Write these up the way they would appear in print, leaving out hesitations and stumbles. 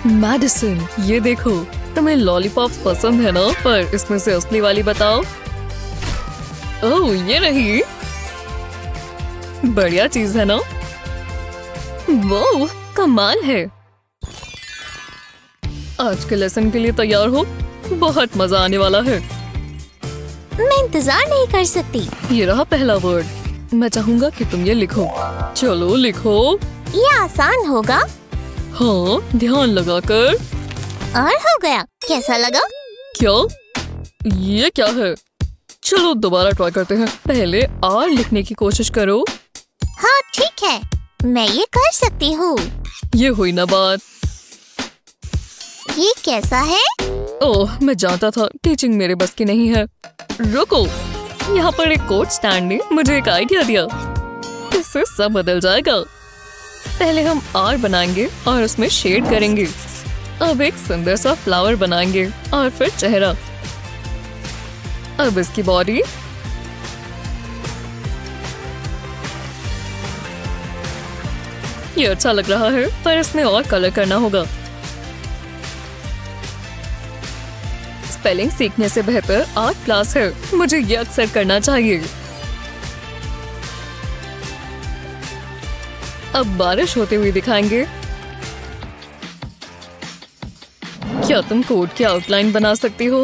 Medicine, ये देखो, तुम्हें लॉलीपॉप्स पसंद है ना? पर इसमें से असली वाली बताओ। ओह, ये रही। बढ़िया चीज है ना? वो कमाल है। आज के लेसन के लिए तैयार हो? बहुत मजा आने वाला है। मैं इंतजार नहीं कर सकती। ये रहा पहला वर्ड। मैं चाहूंगा कि तुम ये लिखो। चलो लिखो। ये आसान होगा। हाँ, ध्यान लगाकर। और हो गया। कैसा लगा? क्या? ये क्या है? चलो दोबारा ट्राई करते हैं। पहले आर लिखने की कोशिश करो। हाँ ठीक है, मैं ये कर सकती हूँ। ये हुई ना बात। ये कैसा है? ओह, मैं जानता था टीचिंग मेरे बस की नहीं है। रुको, यहाँ पर एक कोट स्टैंड ने मुझे एक आइडिया दिया। इससे सब बदल जाएगा। पहले हम आर बनाएंगे और उसमें शेड करेंगे। अब एक सुंदर सा फ्लावर बनाएंगे और फिर चेहरा। अब इसकी बॉडी। ये अच्छा लग रहा है, पर इसमें और कलर करना होगा। स्पेलिंग सीखने से बेहतर आर्ट क्लास है। मुझे ये अक्सर करना चाहिए। अब बारिश होते हुए दिखाएंगे। क्या तुम कोड की आउटलाइन बना सकती हो?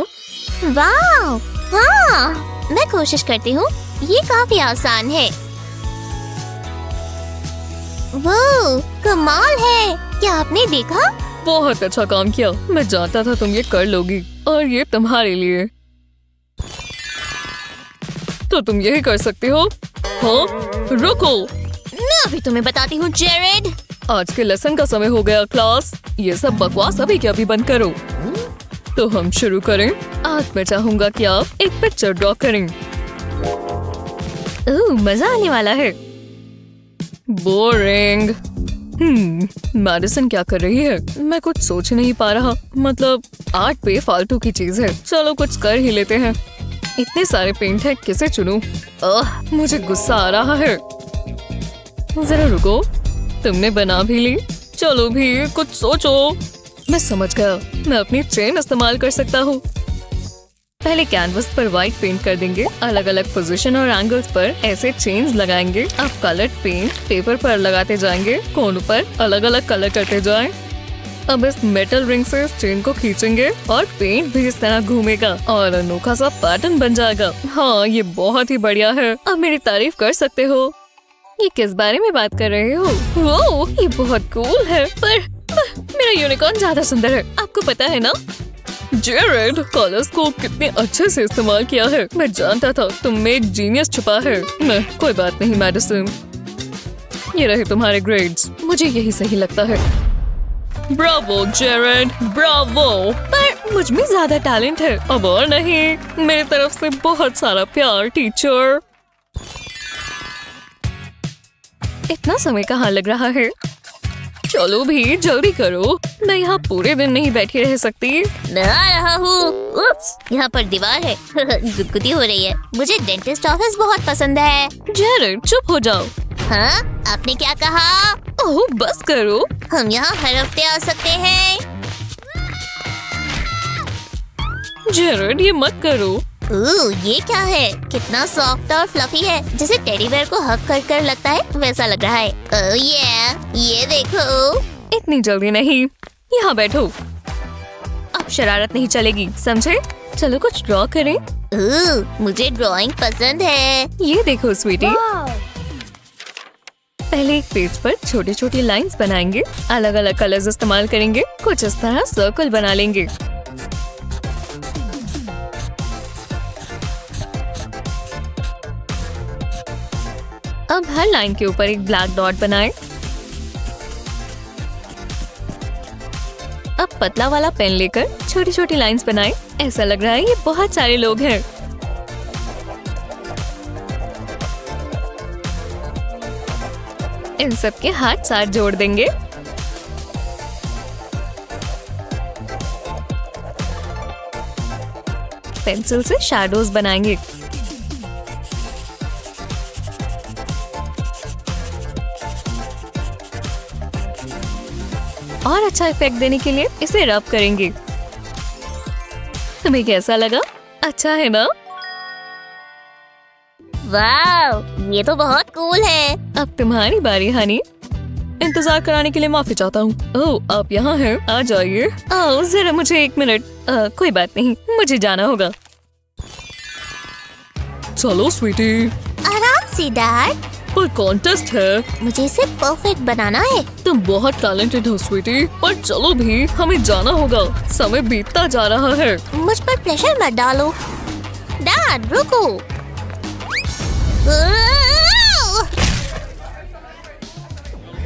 वाह, हाँ, मैं कोशिश करती हूँ। ये काफी आसान है। वो कमाल है। क्या आपने देखा? बहुत अच्छा काम किया। मैं जानता था तुम ये कर लोगी, और ये तुम्हारे लिए। तो तुम यही कर सकती हो। हाँ, रुको, मैं अभी तुम्हें बताती हूँ जेरेड। आज के लेसन का समय हो गया क्लास। ये सब बकवास अभी के अभी बंद करो। तो हम शुरू करें। आज मैं चाहूंगा कि आप एक पिक्चर ड्रॉ करें। मजा आने वाला है। बोरिंग। मैडिसन क्या कर रही है? मैं कुछ सोच नहीं पा रहा। मतलब आर्ट पे फालतू की चीज है। चलो कुछ कर ही लेते हैं। इतने सारे पेंट है, किसे चुनूं? मुझे गुस्सा आ रहा है। जरा रुको, तुमने बना भी ली। चलो भी कुछ सोचो। मैं समझ गया, मैं अपनी चेन इस्तेमाल कर सकता हूँ। पहले कैनवस पर व्हाइट पेंट कर देंगे। अलग अलग पोजीशन और एंगल्स पर ऐसे चेन्स लगाएंगे। अब कलर्ड पेंट पेपर पर लगाते जाएंगे। कोनों पर अलग अलग कलर करते जाएं। अब इस मेटल रिंग से इस चेन को खींचेंगे और पेंट भी इस तरह घूमेगा और अनोखा सा पैटर्न बन जाएगा। हाँ, ये बहुत ही बढ़िया है। अब मेरी तारीफ कर सकते हो। ये किस बारे में बात कर रहे हो? वो ये बहुत कूल है, पर मेरा यूनिकॉर्न ज्यादा सुंदर है। आपको पता है ना? जेरेड, कलर्स को कितने अच्छे से इस्तेमाल किया है। मैं जानता था तुम में एक जीनियस छुपा है। मैं कोई बात नहीं मैडिसन। ये रहे तुम्हारे ग्रेड्स। मुझे यही सही लगता है। Bravo Jared, Bravo. पर मुझ में ज्यादा टैलेंट है। अब और नहीं, मेरी तरफ से बहुत सारा प्यार टीचर। इतना समय कहाँ लग रहा है? चलो भी जल्दी करो। मैं यहाँ पूरे दिन नहीं बैठी रह सकती। मैं आ रहा हूँ। उप्स, यहाँ पर दीवार है। गुदगुदी हो रही है। मुझे डेंटिस्ट ऑफिस बहुत पसंद है। जेरेड, चुप हो जाओ। हाँ, आपने क्या कहा? ओह, बस करो। हम यहाँ हर हफ्ते आ सकते हैं। जेरेड, ये मत करो। ये क्या है? कितना सॉफ्ट और फ्लफी है। जैसे टेडी बेयर को हक कर कर लगता है, वैसा लग रहा है। ये देखो। इतनी जल्दी नहीं, यहाँ बैठो। अब शरारत नहीं चलेगी, समझे? चलो कुछ ड्रॉ करें। मुझे ड्राइंग पसंद है। ये देखो स्वीटी। पहले एक पेज पर छोटी छोटी लाइंस बनाएंगे। अलग अलग कलर्स इस्तेमाल करेंगे। कुछ इस तरह सर्कल बना लेंगे। अब हर लाइन के ऊपर एक ब्लैक डॉट बनाएं। अब पतला वाला पेन लेकर छोटी छोटी लाइंस बनाएं। ऐसा लग रहा है ये बहुत सारे लोग हैं। इन सब के हाथ साथ जोड़ देंगे। पेंसिल से शैडोज बनाएंगे। और अच्छा इफेक्ट देने के लिए इसे रब करेंगे। तुम्हें कैसा लगा? अच्छा है ना? वाह, ये तो बहुत कूल है। अब तुम्हारी बारी हनी। इंतजार कराने के लिए माफी चाहता हूँ। ओह, आप यहाँ हैं? आ जाइए। ओह, जरा मुझे 1 मिनट। कोई बात नहीं, मुझे जाना होगा। चलो स्वीटी। आराम से डैड, पर कॉन्टेस्ट है। मुझे इसे परफेक्ट बनाना है। तुम बहुत टैलेंटेड हो स्वीटी, पर चलो भी, हमें जाना होगा। समय बीतता जा रहा है। मुझ पर प्रेशर मत डालो। डैड रुको।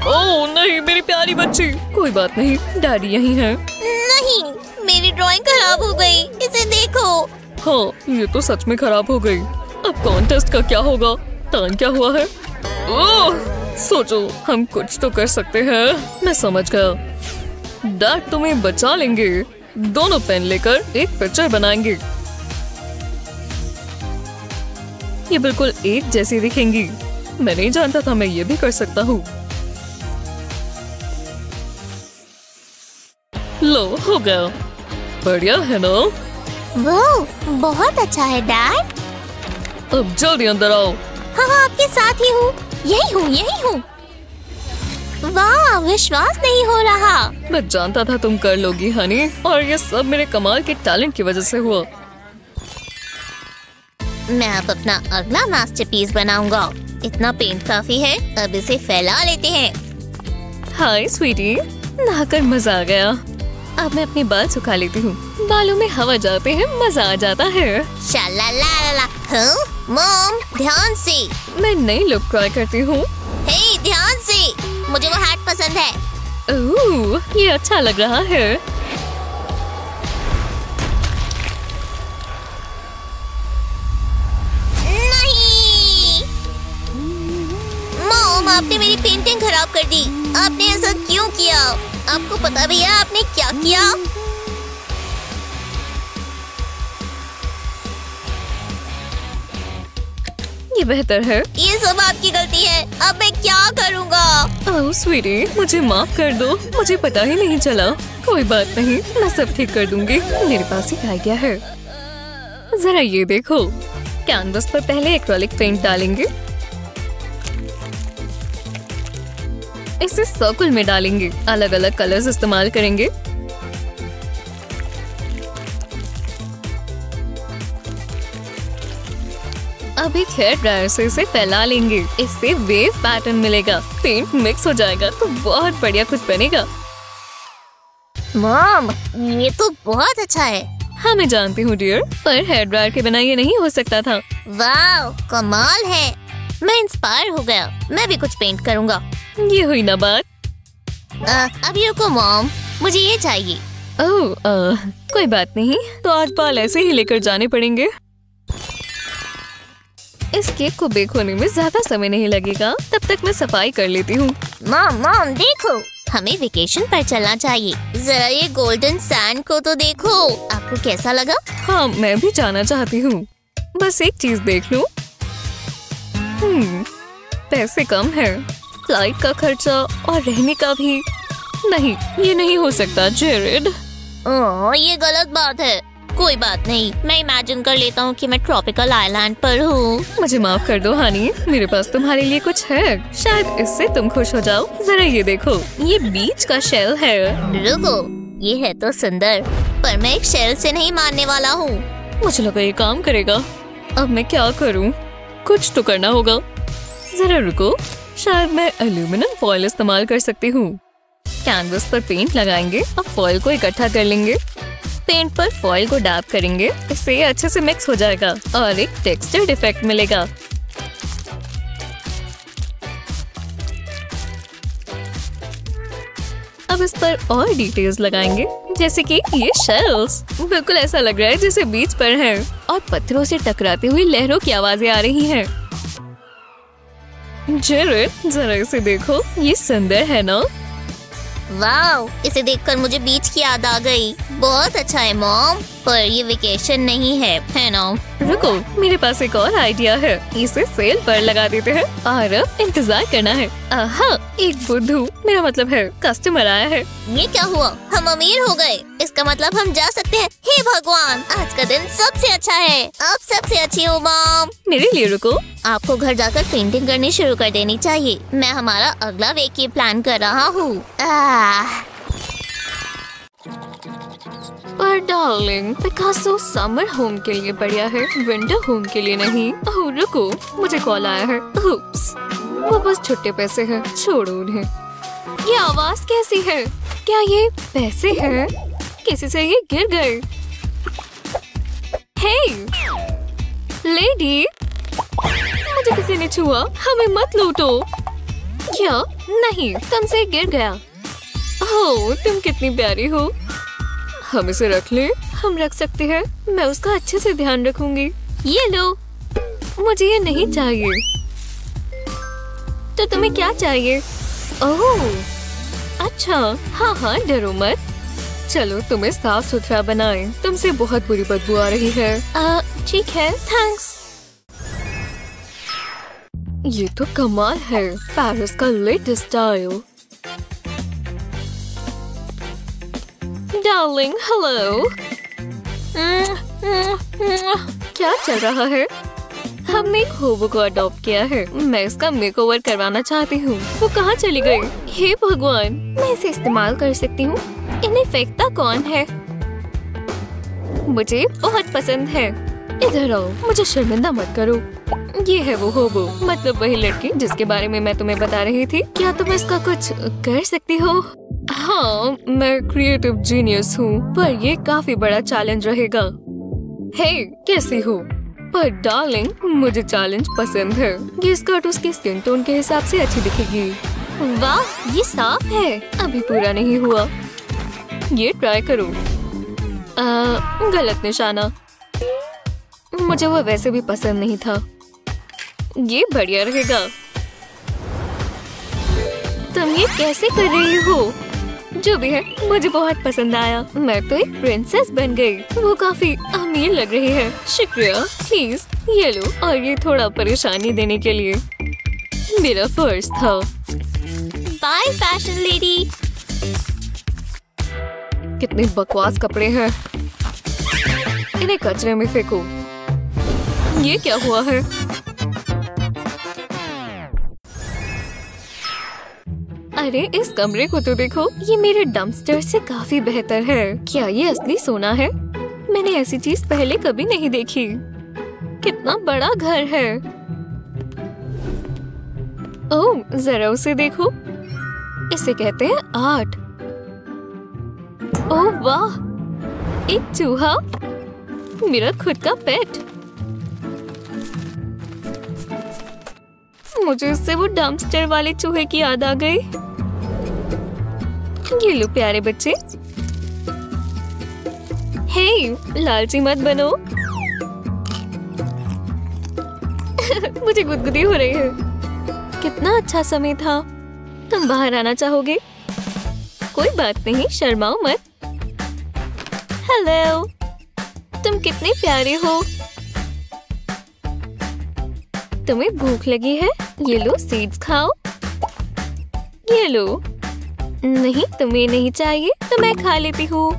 ओह नहीं, मेरी प्यारी बच्ची। कोई बात नहीं, डैडी यहीं है। नहीं, मेरी ड्राइंग खराब हो गई। इसे देखो। हाँ, ये तो सच में खराब हो गई। अब कॉन्टेस्ट का क्या होगा? टाइम क्या हुआ है? ओह, सोचो, हम कुछ तो कर सकते हैं। मैं समझ गया। डैड तुम्हें बचा लेंगे। दोनों पेन लेकर एक पिक्चर बनाएंगे। ये बिल्कुल एक जैसी दिखेंगी। मैं नहीं जानता था मैं ये भी कर सकता हूँ। लो, हो गया। बढ़िया है ना? वो बहुत अच्छा है डैड। अब जल्दी अंदर आओ। हाँ, आपके साथ ही हूँ। यही हूँ। वाह, विश्वास नहीं हो रहा। मैं जानता था तुम कर लोगी हनी, और ये सब मेरे कमाल के टैलेंट की वजह से हुआ। मैं अब अपना अगला मास्टरपीस बनाऊंगा। इतना पेंट काफी है, अब इसे फैला लेते हैं। हाय स्वीटी, नहाकर मजा आ गया। अब मैं अपने बाल सुखा लेती हूँ। बालों में हवा जाते हैं, मजा आ जाता है। शालालाला। हाँ, मॉम ध्यान से। मैं नई लुक ट्राई करती हूँ। हे, ध्यान से। मुझे वो हैट पसंद है। ओह, ये अच्छा लग रहा है। नहीं, मॉम आपने मेरी पेंटिंग खराब कर दी। आपने ऐसा क्यों किया? आपको पता भैया आपने क्या किया? ये बेहतर है। ये सब आपकी गलती है। अब मैं क्या करूँगा? ओह स्वीटी, मुझे माफ कर दो। मुझे पता ही नहीं चला। कोई बात नहीं, मैं सब ठीक कर दूंगी। मेरे पास एक आइडिया है। जरा ये देखो। कैनवस पर पहले एक्रेलिक पेंट डालेंगे। इसे सर्कल में डालेंगे। अलग अलग कलर्स इस्तेमाल करेंगे। अब एक हेयर ड्रायर से इसे फैला लेंगे। इससे वेव पैटर्न मिलेगा। पेंट मिक्स हो जाएगा तो बहुत बढ़िया कुछ बनेगा। मॉम, ये तो बहुत अच्छा है। हाँ मैं जानती हूँ डियर, पर हेयर ड्रायर के बिना ये नहीं हो सकता था। वाह, कमाल है। मैं इंस्पायर हो गया। मैं भी कुछ पेंट करूँगा। ये हुई ना बात। अभी रुको मॉम, मुझे ये चाहिए। ओह, कोई बात नहीं। तो आज बाल ऐसे ही लेकर जाने पड़ेंगे। इस केक को बेक होने में ज्यादा समय नहीं लगेगा। तब तक मैं सफाई कर लेती हूँ। मॉम देखो, हमें वेकेशन पर चलना चाहिए। जरा ये गोल्डन सैंड को तो देखो। आपको कैसा लगा? हाँ, मैं भी जाना चाहती हूँ। बस एक चीज देख लूं। पैसे कम है। फ्लाइट का खर्चा और रहने का भी। नहीं, ये नहीं हो सकता जेरेड। ये गलत बात है। कोई बात नहीं, मैं इमेजिन कर लेता हूँ कि मैं ट्रॉपिकल आइलैंड पर हूँ। मुझे माफ कर दो हनी, मेरे पास तुम्हारे लिए कुछ है। शायद इससे तुम खुश हो जाओ। जरा ये देखो, ये बीच का शेल है। रुको, ये है तो सुंदर, पर मैं एक शेल से नहीं मारने वाला हूँ। मुझे लगा ये काम करेगा। अब मैं क्या करूँ? कुछ तो करना होगा। जरा रुको, शायद मैं एल्यूमिनियम फॉइल इस्तेमाल कर सकती हूँ। कैनवस पर पेंट लगाएंगे। अब फॉइल को इकट्ठा कर लेंगे। पेंट पर फॉइल को डैप करेंगे। इससे ये अच्छे से मिक्स हो जाएगा और एक टेक्सचर्ड इफेक्ट मिलेगा। अब इस पर और डिटेल्स लगाएंगे, जैसे कि ये शेल्स। बिल्कुल ऐसा लग रहा है जैसे बीच पर है और पत्थरों से टकराती हुई लहरों की आवाजें आ रही हैं। जेरेड, जरा इसे देखो, ये सुंदर है ना? वाओ, इसे देखकर मुझे बीच की याद आ गई। बहुत अच्छा है मॉम, पर ये वेकेशन नहीं है ना? रुको, मेरे पास एक और आइडिया है। इसे सेल पर लगा देते हैं और अब इंतजार करना है। आहा, एक बुद्धू, मेरा मतलब है कस्टमर आया है। ये क्या हुआ? हम अमीर हो गए। इसका मतलब हम जा सकते हैं। हे भगवान, आज का दिन सबसे अच्छा है। अब सबसे अच्छी हूँ मॉम। मेरे लिए रुको। आपको घर जाकर पेंटिंग करनी शुरू कर देनी चाहिए। मैं हमारा अगला वीक की प्लान कर रहा हूँ। पर डार्लिंग, पिकासो समर होम के लिए बढ़िया है, विंटर होम के लिए नहीं। ओह रुको, मुझे कॉल आया है। उप्स, वो बस छुट्टे पैसे हैं, छोड़ो उन्हें। ये आवाज कैसी है? क्या ये पैसे हैं? किसी से ये गिर गए? हे लेडी, मुझे किसी ने छुआ, हमें मत लूटो। क्या? नहीं, तुमसे गिर गया। ओह, तुम कितनी प्यारी हो। हम इसे रख लें? हम रख सकते हैं। मैं उसका अच्छे से ध्यान रखूंगी। ये लो। मुझे ये नहीं चाहिए। तो तुम्हें क्या चाहिए? ओह, अच्छा, हाँ, डरो मत। चलो तुम्हें साफ सुथरा बनाएं। तुमसे बहुत बुरी बदबू आ रही है। ठीक है, थैंक्स। ये तो कमाल है, पेरिस का लेटेस्ट स्टाइल। Darling, hello. क्या चल रहा है? हमने एक होबो को अडॉप्ट किया है। मैं इसका मेकओवर करवाना चाहती हूँ। वो कहाँ चली गई? हे भगवान, मैं इसे इस्तेमाल कर सकती हूँ। इन्हें फेंकता कौन है? मुझे बहुत पसंद है। इधर आओ, मुझे शर्मिंदा मत करो। ये है वो होबो, मतलब वही लड़की जिसके बारे में मैं तुम्हें बता रही थी। क्या तुम इसका कुछ कर सकती हो? हाँ, मैं क्रिएटिव जीनियस हूँ, पर ये काफी बड़ा चैलेंज रहेगा। हे, कैसी हो? पर डार्लिंग, मुझे चैलेंज पसंद है। ये स्कर्ट उसके स्किन टोन के हिसाब से अच्छी दिखेगी। वाह, ये साफ है। अभी पूरा नहीं हुआ। ये ट्राई करो। गलत निशाना। मुझे वो वैसे भी पसंद नहीं था। ये बढ़िया रहेगा। तुम ये कैसे कर रही हो? जो भी है, मुझे बहुत पसंद आया। मैं तो एक प्रिंसेस बन गई। वो काफी अमीर लग रही है। शुक्रिया। प्लीज ये लो, और ये थोड़ा परेशानी देने के लिए मेरा फर्ज था। Bye fashion lady. कितने बकवास कपड़े हैं। इन्हें कचरे में फेंको। ये क्या हुआ है? अरे इस कमरे को तो देखो, ये मेरे डंपस्टर से काफी बेहतर है। क्या ये असली सोना है? मैंने ऐसी चीज पहले कभी नहीं देखी। कितना बड़ा घर है। ओह, जरा उसे देखो। इसे कहते हैं आर्ट। ओह वाह, एक चूहा, मेरा खुद का पेट। मुझे इससे वो डंपस्टर वाले चूहे की याद आ गई। ये लो प्यारे बच्चे। हे, लालची मत बनो। मुझे गुदगुदी हो रही है। कितना अच्छा समय था। तुम बाहर आना चाहोगे? कोई बात नहीं, शर्माओ मत। हेलो, तुम कितने प्यारे हो। तुम्हें भूख लगी है? ये लो सीड्स खाओ। ये लो। नहीं, तुम्हें नहीं चाहिए तो मैं खा लेती हूँ।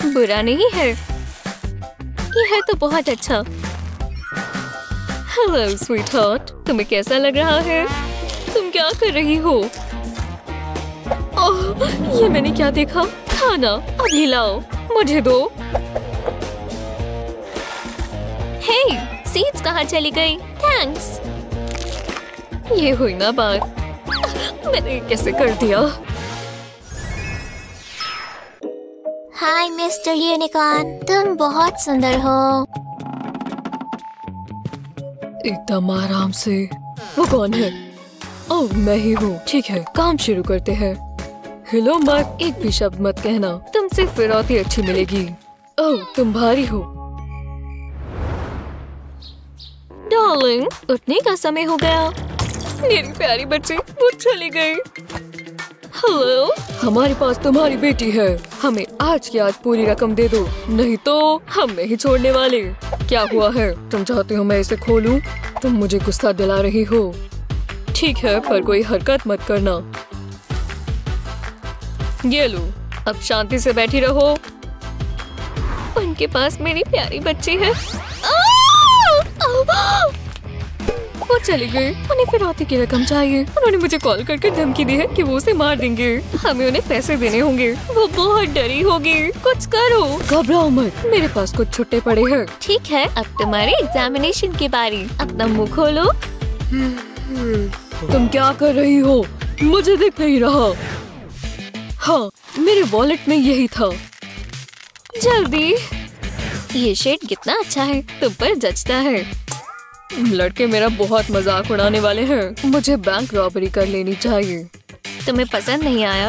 बुरा नहीं है। ये है तो बहुत अच्छा। हेलो स्वीटहार्ट, तुम्हें कैसा लग रहा है? तुम क्या कर रही हो? ओह, ये मैंने क्या देखा? खाना अभी लाओ, मुझे दो। हे, सीड्स कहाँ चली गई? थैंक्स। ये हुई ना बात। मैंने कैसे कर दिया? हाय मिस्टर यूनिकॉर्न, तुम बहुत सुंदर हो। एकदम आराम से। वो कौन है? ओह, मैं ही हूँ। ठीक है, काम शुरू करते हैं। हेलो मत, एक भी शब्द मत कहना। तुमसे फिरौती अच्छी मिलेगी। ओह, तुम भारी हो। डार्लिंग, उठने का समय हो गया। मेरी प्यारी बच्ची, वो चली गई। हेलो, हमारे पास तुम्हारी बेटी है। हमें आज की आज पूरी रकम दे दो, नहीं तो हम नहीं छोड़ने वाले। क्या हुआ है? तुम चाहते हो मैं इसे खोलूं? तुम मुझे गुस्सा दिला रही हो। ठीक है, पर कोई हरकत मत करना। ये लो, अब शांति से बैठी रहो। उनके पास मेरी प्यारी बच्ची है। वो चली गई। उन्हें फिरौती की रकम चाहिए। उन्होंने मुझे कॉल करके धमकी दी है कि वो उसे मार देंगे। हमें उन्हें पैसे देने होंगे। वो बहुत डरी होगी। कुछ करो। घबराओ मत, मेरे पास कुछ छुट्टे पड़े हैं। ठीक है, अब तुम्हारी एग्जामिनेशन की बारी। अपना मुंह खोलो। तुम क्या कर रही हो? मुझे दिख नहीं रहा। हाँ, मेरे वॉलेट में यही था। जल्दी। ये शेड कितना अच्छा है, तुम पर जचता है। लड़के मेरा बहुत मजाक उड़ाने वाले हैं। मुझे बैंक रॉबरी कर लेनी चाहिए। तुम्हें पसंद नहीं आया?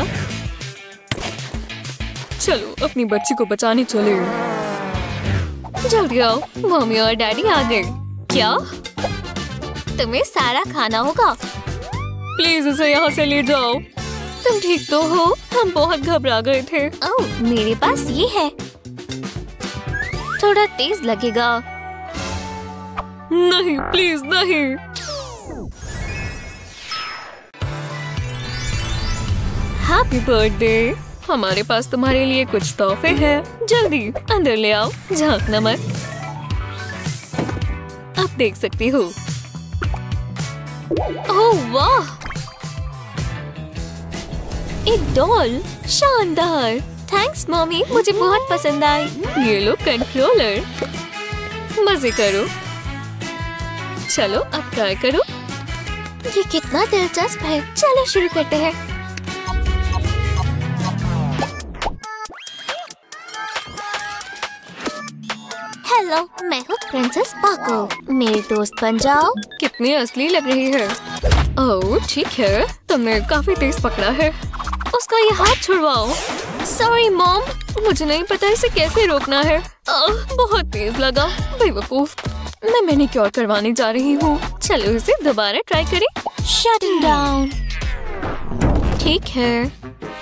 चलो अपनी बच्ची को बचाने चले। जल्दी आओ, मम्मी और डैडी आ गए। क्या? तुम्हें सारा खाना होगा। प्लीज इसे यहाँ से ले जाओ। तुम ठीक तो हो? हम बहुत घबरा गए थे। ओह, मेरे पास ये है। थोड़ा तेज लगेगा। नहीं, प्लीज नहीं। Happy birthday. हमारे पास तुम्हारे लिए कुछ तोहफे हैं। जल्दी अंदर ले आओ, झांकना मत। अब देख सकती हो। ओह वाह, एक डॉल। शानदार। थैंक्स मम्मी, मुझे बहुत पसंद आई। ये लो कंट्रोलर। मजे करो। चलो अब ट्राई करो। ये कितना दिलचस्प है। चलो शुरू करते हैं। हेलो, मैं हूँ प्रिंसेस पाको। मेरी दोस्त बन जाओ। कितनी असली लग रही है। ओह ठीक है, तुमने काफी तेज पकड़ा है। उसका ये हाथ छुड़वाओ। सॉरी मॉम, मुझे नहीं पता इसे कैसे रोकना है। बहुत तेज लगा। बेवकूफ। मैं मैनिक्योर करवाने जा रही हूँ। चलो इसे दोबारा ट्राई करें। Shutting down. ठीक है,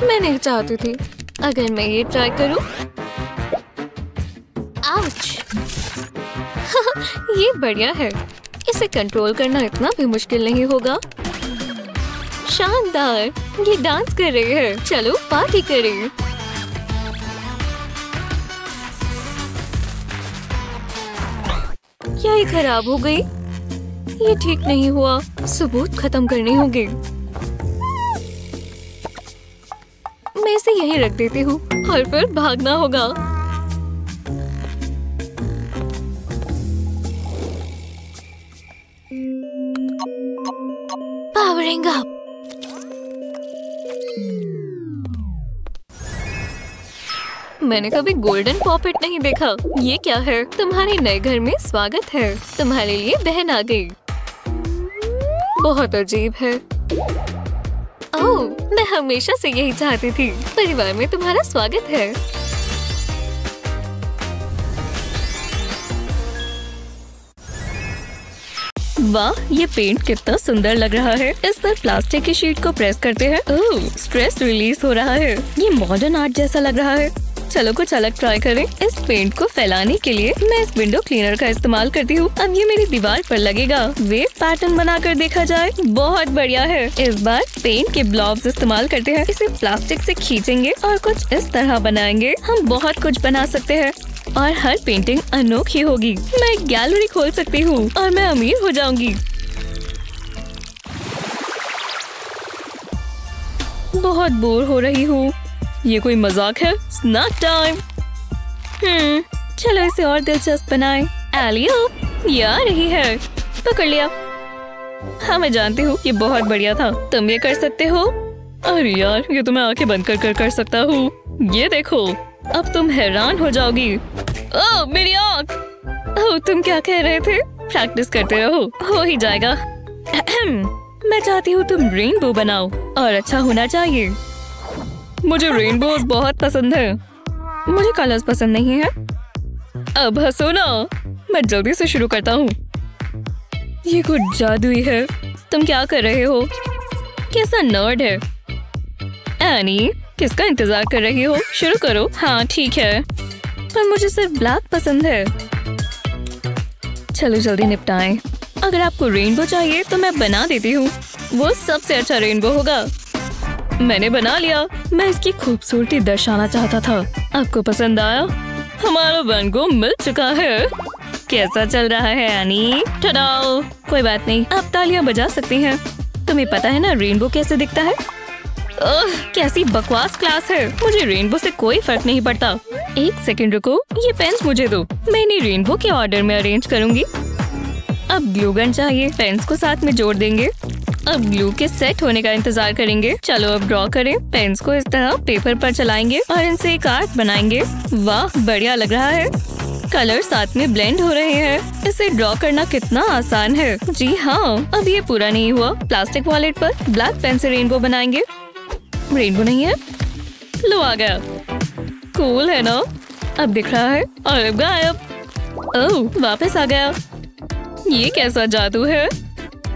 मैं नहीं चाहती थी। अगर मैं ये ट्राई करूँ। आउच। ये बढ़िया है। इसे कंट्रोल करना इतना भी मुश्किल नहीं होगा। शानदार। ये डांस कर रही है। चलो पार्टी करें। क्या ये खराब हो गई? ये ठीक नहीं हुआ। सबूत खत्म करने होंगे। मैं इसे यहीं रख देती हूँ और फिर भागना होगा। Powering up. मैंने कभी गोल्डन पॉपेट नहीं देखा। ये क्या है? तुम्हारे नए घर में स्वागत है। तुम्हारे लिए बहन आ गई। बहुत अजीब है। ओह, मैं हमेशा से यही चाहती थी। परिवार में तुम्हारा स्वागत है। वाह, ये पेंट कितना सुंदर लग रहा है। इस पर प्लास्टिक की शीट को प्रेस करते हैं। ओह, स्ट्रेस रिलीज हो रहा है। ये मॉडर्न आर्ट जैसा लग रहा है। चलो कुछ अलग ट्राई करें। इस पेंट को फैलाने के लिए मैं इस विंडो क्लीनर का इस्तेमाल करती हूँ। अब ये मेरी दीवार पर लगेगा। वेव पैटर्न बनाकर देखा जाए। बहुत बढ़िया है। इस बार पेंट के ब्लॉक्स इस्तेमाल करते हैं। इसे प्लास्टिक से खींचेंगे और कुछ इस तरह बनाएंगे। हम बहुत कुछ बना सकते हैं और हर पेंटिंग अनोखी होगी। मैं एक गैलरी खोल सकती हूँ और मैं अमीर हो जाऊंगी। बहुत बोर हो रही हूँ। ये कोई मजाक है? Snack time. चलो इसे और दिलचस्प बनाएं। एलियो, ये आ रही है। पकड़ लिया। हाँ मैं जानती हूँ, ये बहुत बढ़िया था। तुम ये कर सकते हो। अरे यार, ये तो मैं आंखें बंद कर सकता हूँ। ये देखो, अब तुम हैरान हो जाओगी। ओह मेरी आँख। ओह, तुम क्या कह रहे थे? प्रैक्टिस करते रहो, हो ही जाएगा। मैं चाहती हूँ तुम रेनबो बनाओ और अच्छा होना चाहिए। मुझे रेनबोज बहुत पसंद है। मुझे कलर्स पसंद नहीं है। अब हंसो ना। मैं जल्दी से शुरू करता हूँ। ये कुछ जादुई है। तुम क्या कर रहे हो? कैसा नर्ड है। एनी, किसका इंतजार कर रही हो? शुरू करो। हाँ ठीक है, पर मुझे सिर्फ ब्लैक पसंद है। चलो जल्दी निपटाएं। अगर आपको रेनबो चाहिए तो मैं बना देती हूँ। वो सबसे अच्छा रेनबो होगा। मैंने बना लिया। मैं इसकी खूबसूरती दर्शाना चाहता था। आपको पसंद आया? हमारा रेनबो मिल चुका है। कैसा चल रहा है एनी? टडाओ! कोई बात नहीं, आप तालियां बजा सकती हैं। तुम्हें पता है ना रेनबो कैसे दिखता है? कैसी बकवास क्लास है। मुझे रेनबो से कोई फर्क नहीं पड़ता। एक सेकंड रुको, ये पेन्स मुझे दो। मैं इन्हें रेनबो के ऑर्डर में अरेंज करूंगी। अब ग्लू गन चाहिए। पेन्स को साथ में जोड़ देंगे। अब ग्लू के सेट होने का इंतजार करेंगे। चलो अब ड्रॉ करें। पेन्स को इस तरह पेपर पर चलाएंगे और इनसे एक आर्क बनाएंगे। वाह, बढ़िया लग रहा है। कलर साथ में ब्लेंड हो रहे हैं। इसे ड्रॉ करना कितना आसान है। जी हाँ, अब ये पूरा नहीं हुआ। प्लास्टिक वॉलेट पर ब्लैक पेन से रेनबो बनाएंगे। रेनबो नहीं है? लो आ गया। कूल है ना? अब दिख रहा है और अब गायब। ओह, वापस आ गया। ये कैसा जादू है?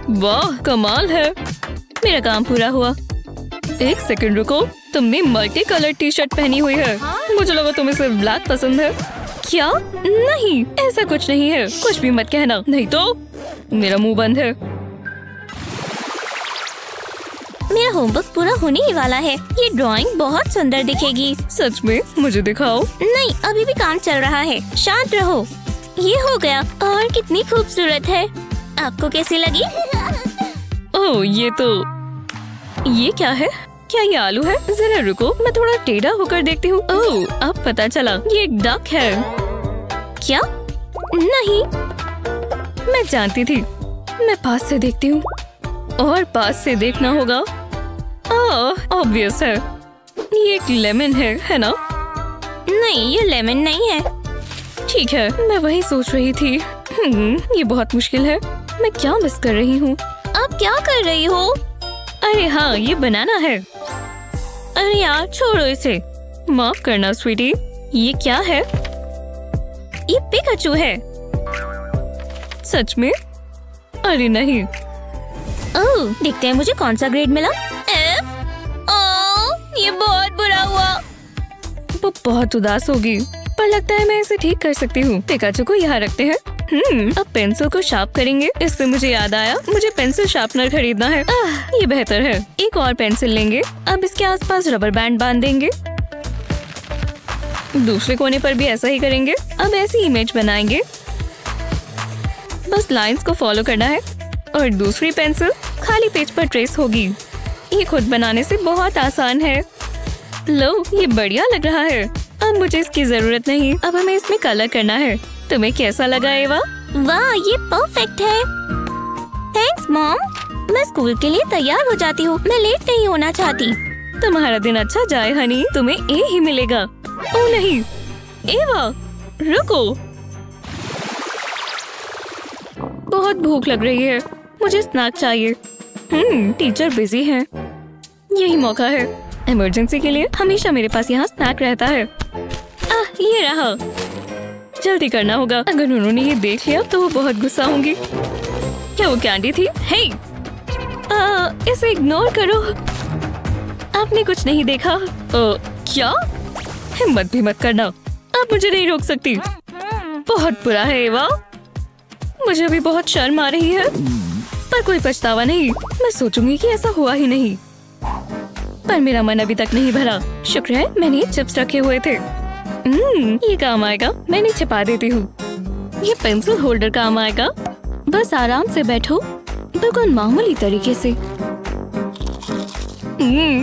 वाह, कमाल है। मेरा काम पूरा हुआ। एक सेकंड रुको, तुमने मल्टी कलर टी शर्ट पहनी हुई है। मुझे लगा तुम्हें सिर्फ ब्लैक पसंद है। क्या? नहीं, ऐसा कुछ नहीं है। कुछ भी मत कहना, नहीं तो मेरा मुंह बंद है। मेरा होमवर्क पूरा होने ही वाला है। ये ड्राइंग बहुत सुंदर दिखेगी। सच में? मुझे दिखाओ। नहीं, अभी भी काम चल रहा है। शांत रहो। ये हो गया। और कितनी खूबसूरत है। आपको कैसी लगी? ओह, ये क्या है? क्या ये आलू है? जरा रुको, मैं थोड़ा टेढ़ा होकर देखती हूँ। ओह, अब पता चला, ये एक डक है। क्या? नहीं, मैं जानती थी। मैं पास से देखती हूँ और पास से देखना होगा। ऑब्वियस है, ये एक लेमन है ना? नहीं, ये लेमन नहीं है। ठीक है, मैं वही सोच रही थी। ये बहुत मुश्किल है। मैं क्या मिस कर रही हूँ? आप क्या कर रही हो? अरे हाँ, ये बनाना है। अरे यार, छोड़ो इसे। माफ करना स्वीटी। ये क्या है? ये पिकाचू है। सच में? अरे नहीं। ओह, देखते हैं मुझे कौन सा ग्रेड मिला। F? ओह, ये बहुत बुरा हुआ। वो बहुत उदास होगी, पर लगता है मैं इसे ठीक कर सकती हूँ। पिकाचू को यहाँ रखते हैं। अब पेंसिल को शार्प करेंगे। इससे मुझे याद आया, मुझे पेंसिल शार्पनर खरीदना है। ये बेहतर है। एक और पेंसिल लेंगे। अब इसके आसपास रबर बैंड बांध देंगे। दूसरे कोने पर भी ऐसा ही करेंगे। अब ऐसी इमेज बनाएंगे। बस लाइंस को फॉलो करना है और दूसरी पेंसिल खाली पेज पर ट्रेस होगी। ये खुद बनाने से बहुत आसान है। लो, ये बढ़िया लग रहा है। अब मुझे इसकी जरूरत नहीं। अब हमें इसमें कलर करना है। तुम्हें कैसा लगा एवा? वाह, ये परफेक्ट है। Thanks mom. मैं स्कूल के लिए तैयार हो जाती हूँ। मैं लेट नहीं होना चाहती। तुम्हारा दिन अच्छा जाए हनी। तुम्हें ए ही मिलेगा। ओह नहीं, एवा रुको। बहुत भूख लग रही है। मुझे स्नैक चाहिए। टीचर बिजी है। यही मौका है। इमरजेंसी के लिए हमेशा मेरे पास यहाँ स्नैक रहता है। ये रहा। जल्दी करना होगा। अगर उन्होंने ये देख लिया तो वो बहुत गुस्सा होंगी। क्या वो कैंडी थी? हे, इसे इग्नोर करो। आपने कुछ नहीं देखा? क्या? हिम्मत भी मत करना। आप मुझे नहीं रोक सकती। बहुत बुरा है एवा। मुझे अभी बहुत शर्म आ रही है, पर कोई पछतावा नहीं। मैं सोचूंगी कि ऐसा हुआ ही नहीं। पर मेरा मन अभी तक नहीं भरा। शुक्र है मैंने चिप्स रखे हुए थे। ये काम आएगा। मैं इन्हें छिपा देती हूँ। ये पेंसिल होल्डर काम आएगा। बस आराम से बैठो, बिल्कुल मामूली तरीके से।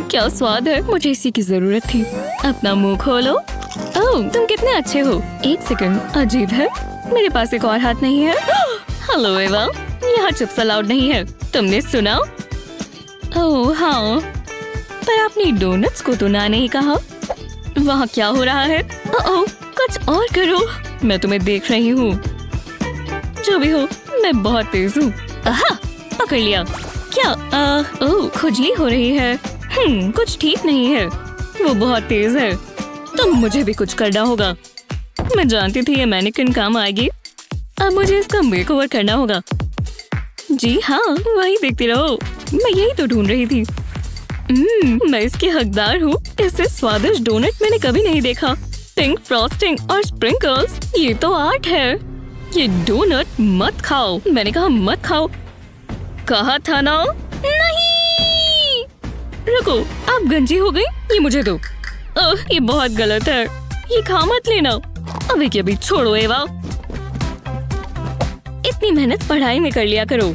क्या स्वाद है। मुझे इसी की जरूरत थी। अपना मुंह खोलो। ओह, तुम कितने अच्छे हो। एक सेकंड, अजीब है, मेरे पास एक और हाथ नहीं है। हेलो एवा, यहाँ चिप्स अलाउड नहीं है। तुमने सुना? ओह हाँ, पर आपने डोनट्स को तो ना नहीं कहा। वहाँ क्या हो रहा है? ओह, कुछ और करो। मैं तुम्हें देख रही हूँ। जो भी हो, मैं बहुत तेज हूँ। पकड़ लिया। क्या? ओह, खुजली हो रही है। कुछ ठीक नहीं है। वो बहुत तेज है। तो मुझे भी कुछ करना होगा। मैं जानती थी ये मैनिक्विन काम आएगी। अब मुझे इसका मेकओवर करना होगा। जी हाँ, वही देखती रहो। मैं यही तो ढूंढ रही थी। मैं इसकी हकदार हूँ। इससे स्वादिष्ट डोनट मैंने कभी नहीं देखा। पिंक फ्रॉस्टिंग और स्प्रिंकल्स, ये तो आर्ट है। ये डोनट मत खाओ, मैंने कहा मत खाओ। कहा था ना। नहीं, रुको, आप गंजी हो गई। ये मुझे दो। ये बहुत गलत है, ये खा मत लेना। अभी के अभी छोड़ो एवा। इतनी मेहनत पढ़ाई में कर लिया करो।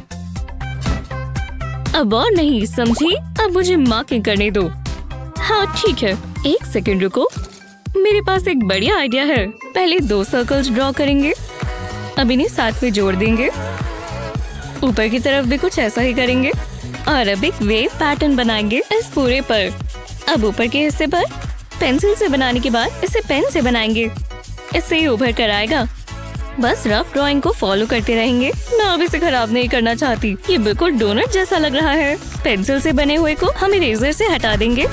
अब और नहीं, समझी? अब मुझे मार्किंग करने दो। हाँ ठीक है, एक सेकंड रुको, मेरे पास एक बढ़िया आइडिया है। पहले 2 सर्कल्स ड्रॉ करेंगे, अब इन्हें साथ में जोड़ देंगे। ऊपर की तरफ भी कुछ ऐसा ही करेंगे और अब एक वेव पैटर्न बनाएंगे इस पूरे पर। अब ऊपर के हिस्से पर पेंसिल से बनाने के बाद इसे पेन से बनाएंगे। इससे ये उभर कर आएगा। बस रफ ड्राइंग को फॉलो करते रहेंगे। मैं अब इसे खराब नहीं करना चाहती। ये बिल्कुल डोनट जैसा लग रहा है। पेंसिल से बने हुए को हम इरेजर से हटा देंगे।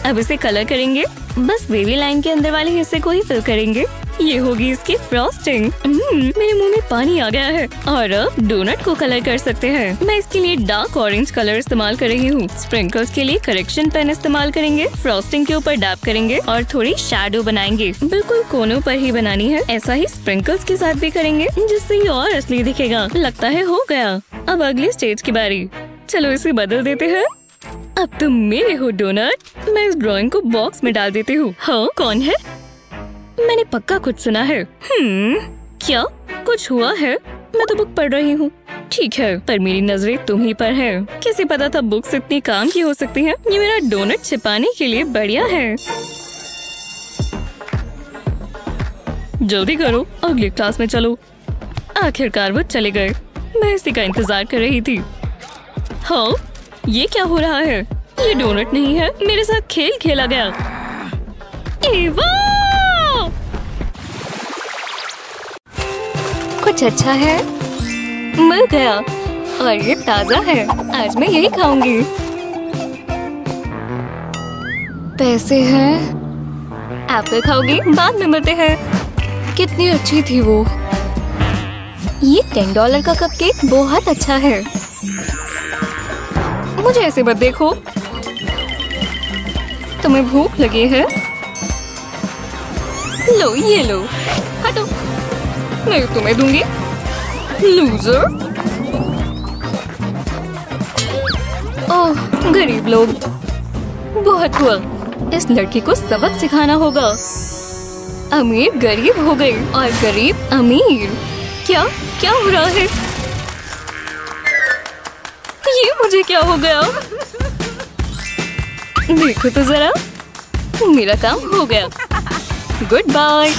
अब इसे कलर करेंगे। बस वेवी लाइन के अंदर वाले हिस्से को ही फिल करेंगे। ये होगी इसकी फ्रॉस्टिंग। मेरे मुंह में पानी आ गया है। और अब डोनट को कलर कर सकते हैं। मैं इसके लिए डार्क ऑरेंज कलर इस्तेमाल कर रही हूँ। स्प्रिंकल्स के लिए करेक्शन पेन इस्तेमाल करेंगे। फ्रॉस्टिंग के ऊपर डैप करेंगे और थोड़ी शैडो बनाएंगे। बिल्कुल कोनों पर ही बनानी है। ऐसा ही स्प्रिंकल्स के साथ भी करेंगे, जिससे ये और असली दिखेगा। लगता है हो गया। अब अगली स्टेज की बारी। चलो इसे बदल देते हैं। अब तुम मेरे हो डोनट। मैं इस ड्राइंग को बॉक्स में डाल देती हूँ। हाँ, कौन है? मैंने पक्का कुछ सुना है। क्या कुछ हुआ है? मैं तो बुक पढ़ रही हूँ। ठीक है, पर मेरी नजरें तुम ही पर है। किसे पता था बुक्स इतनी काम की हो सकती हैं। ये मेरा डोनट छिपाने के लिए बढ़िया है। जल्दी करो, अगली क्लास में चलो। आखिरकार वो चले गए। मैं इसी का इंतजार कर रही थी। हाँ, ये क्या हो रहा है? ये डोनट नहीं है, मेरे साथ खेल खेला गया। एवा! कुछ अच्छा है, मिल गया और ये ताजा है। आज मैं यही खाऊंगी। पैसे हैं। एप्पल खाओगी? बाद में मिलते हैं। कितनी अच्छी थी वो। ये $10 का कपकेक बहुत अच्छा है। मुझे ऐसे मत देखो। तुम्हें भूख लगी है? लो, ये लो। हटो, मैं तुम्हें दूंगी। लूजर। ओह, गरीब लोग। बहुत हुआ। इस लड़की को सबक सिखाना होगा। अमीर गरीब हो गई और गरीब अमीर। क्या क्या हो रहा है? ये मुझे क्या हो गया? देखो तो जरा, मेरा काम हो गया। Good bye.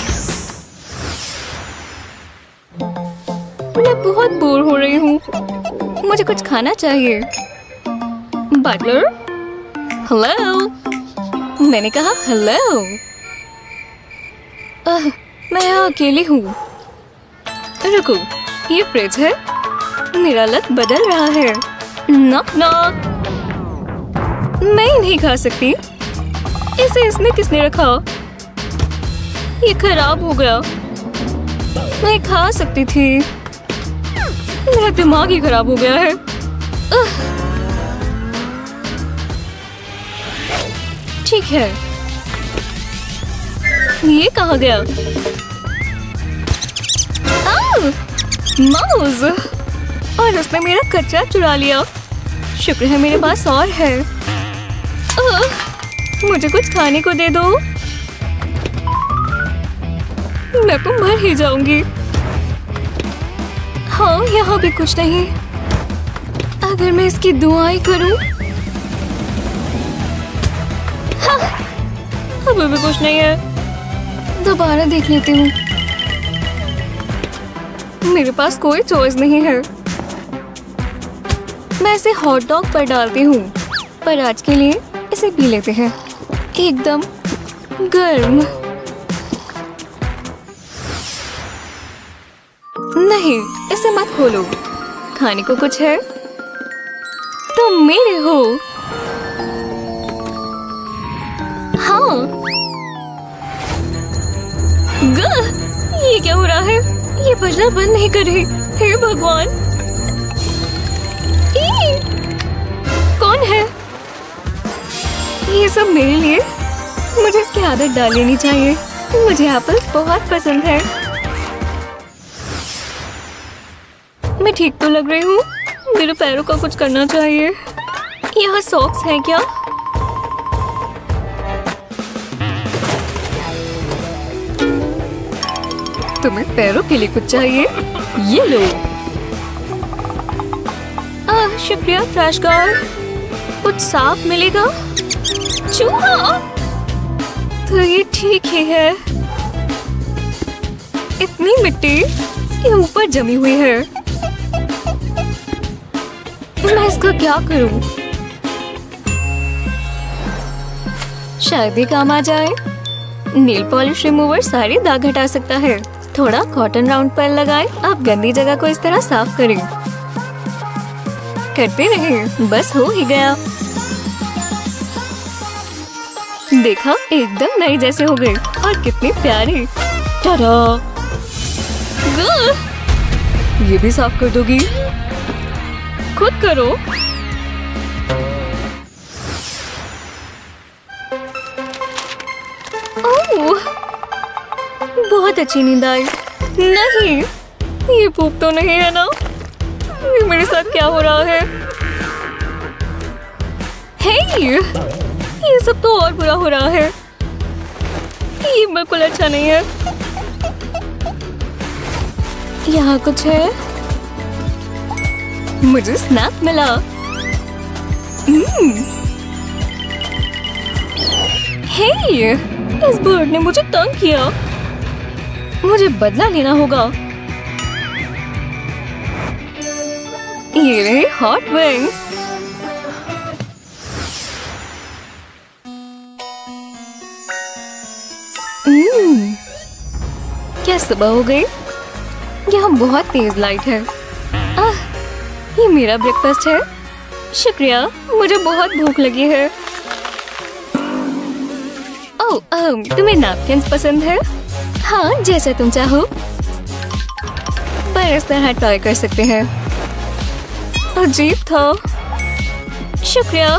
मैं बहुत बोर हो रही हूँ। मुझे कुछ खाना चाहिए। Butler, hello. मैंने कहा हेलो। मैं यहाँ अकेली हूँ। रुको, ये फ्रिज है। मेरा लक बदल रहा है। Knock knock. मैं नहीं खा सकती। इसे इसमें किसने रखा? ये खराब हो गया। मैं खा सकती थी। मेरा दिमाग ही खराब हो गया है। ठीक है, ये कहाँ गया? माउस! और उसने मेरा कचरा चुरा लिया। शुक्र है मेरे पास और है। मुझे कुछ खाने को दे दो। मैं तो मर ही जाऊंगी। हाँ, यहाँ भी कुछ नहीं। अगर मैं इसकी दुआएं करूं। हाँ, अभी भी कुछ नहीं है। दोबारा देख लेती हूँ। मेरे पास कोई चॉइस नहीं है। मैं इसे हॉट डॉग पर डालती हूँ, पर आज के लिए इसे पी लेते हैं। एकदम गर्म। नहीं, इसे मत खोलो। खाने को कुछ है? तुम मेरे हो। हाँ। ये क्या हो रहा है? ये बजना बंद नहीं कर रही। हे भगवान! कौन है? ये सब मेरे लिए। मुझे इसकी आदत डाल लेनी चाहिए। मुझे एप्पल्स बहुत पसंद है। मैं ठीक तो लग रही हूँ। मेरे पैरों का कुछ करना चाहिए। यहाँ सॉक्स हैं क्या? तुम्हें पैरों के लिए कुछ चाहिए? ये लो। शुक्रिया ट्रैश कार। कुछ साफ मिलेगा? चूहा? तो ये ठीक ही है। इतनी मिट्टी ये ऊपर जमी हुई है। मैं इसका क्या करूं? शायद ही काम आ जाए। नील पॉलिश रिमूवर सारे दाग हटा सकता है। थोड़ा कॉटन राउंड पेन लगाएं। अब गंदी जगह को इस तरह साफ करें। करते रहे। बस हो ही गया। देखा, एकदम नए जैसे हो गए। और कितने प्यारे। टाटा। ये भी साफ कर दोगी? खुद करो। ओह, बहुत अच्छी नींद आई। नहीं, ये भूख तो नहीं है ना? ये मेरे साथ क्या हो रहा है? हे, ये सब तो और बुरा हो रहा है। ये बिल्कुल अच्छा नहीं है। यहाँ कुछ है। मुझे स्नैप मिला। हे, इस बर्ड ने मुझे तंग किया। मुझे बदला लेना होगा। ये रहे हॉट विंग्स। क्या सुबह हो गई? यहाँ बहुत तेज लाइट है। ये मेरा ब्रेकफास्ट है। शुक्रिया, मुझे बहुत भूख लगी है। ओह, तुम्हें नैपकिन्स पसंद है? हाँ, जैसा तुम चाहो। पर इस तरह ट्राई कर सकते हैं। अजीब था। शुक्रिया।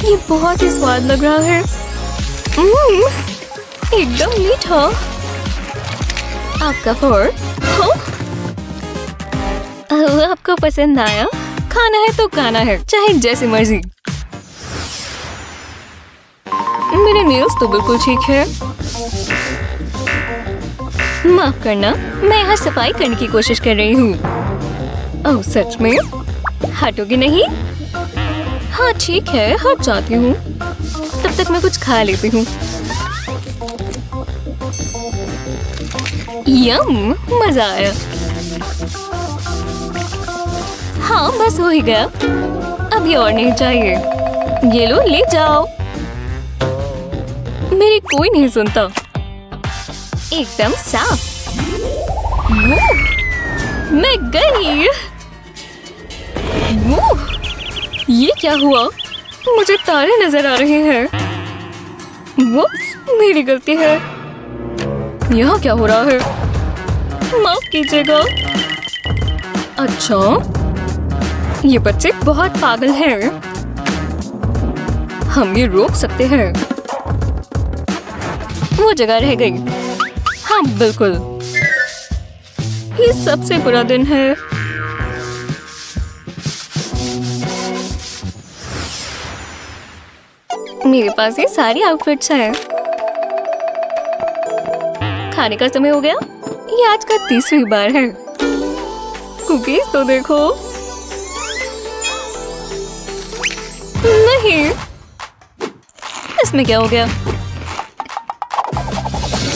ये बहुत ही स्वाद लग रहा है। एकदम मीठा। आपका फोर्क? आपको पसंद आया? खाना है तो खाना है, चाहे जैसी मर्जी। मेरे नेल्स तो बिल्कुल ठीक है। माफ करना, मैं यहाँ सफाई करने की कोशिश कर रही हूँ। ओह, सच में? हटोगी नहीं? हाँ ठीक है, हट जाती हूँ। तब तक मैं कुछ खा लेती हूँ। यम, मजा आया। हाँ, बस हो ही गया। अभी और नहीं चाहिए। ये लो, ले जाओ। मेरी कोई नहीं सुनता। एकदम साफ। मैं गई। ये क्या हुआ? मुझे तारे नजर आ रहे हैं। वुप्स, मेरी गलती है। यहाँ क्या हो रहा है? माफ कीजिएगा। अच्छा, ये बच्चे बहुत पागल हैं। हम ये रोक सकते हैं। वो जगह रह गई। हाँ बिल्कुल। ये सबसे बुरा दिन है। मेरे पास ये सारी आउटफिट्स हैं। खाने का समय हो गया। ये आज का तीसरी बार है। कुकीज तो देखो। नहीं, इसमें क्या हो गया?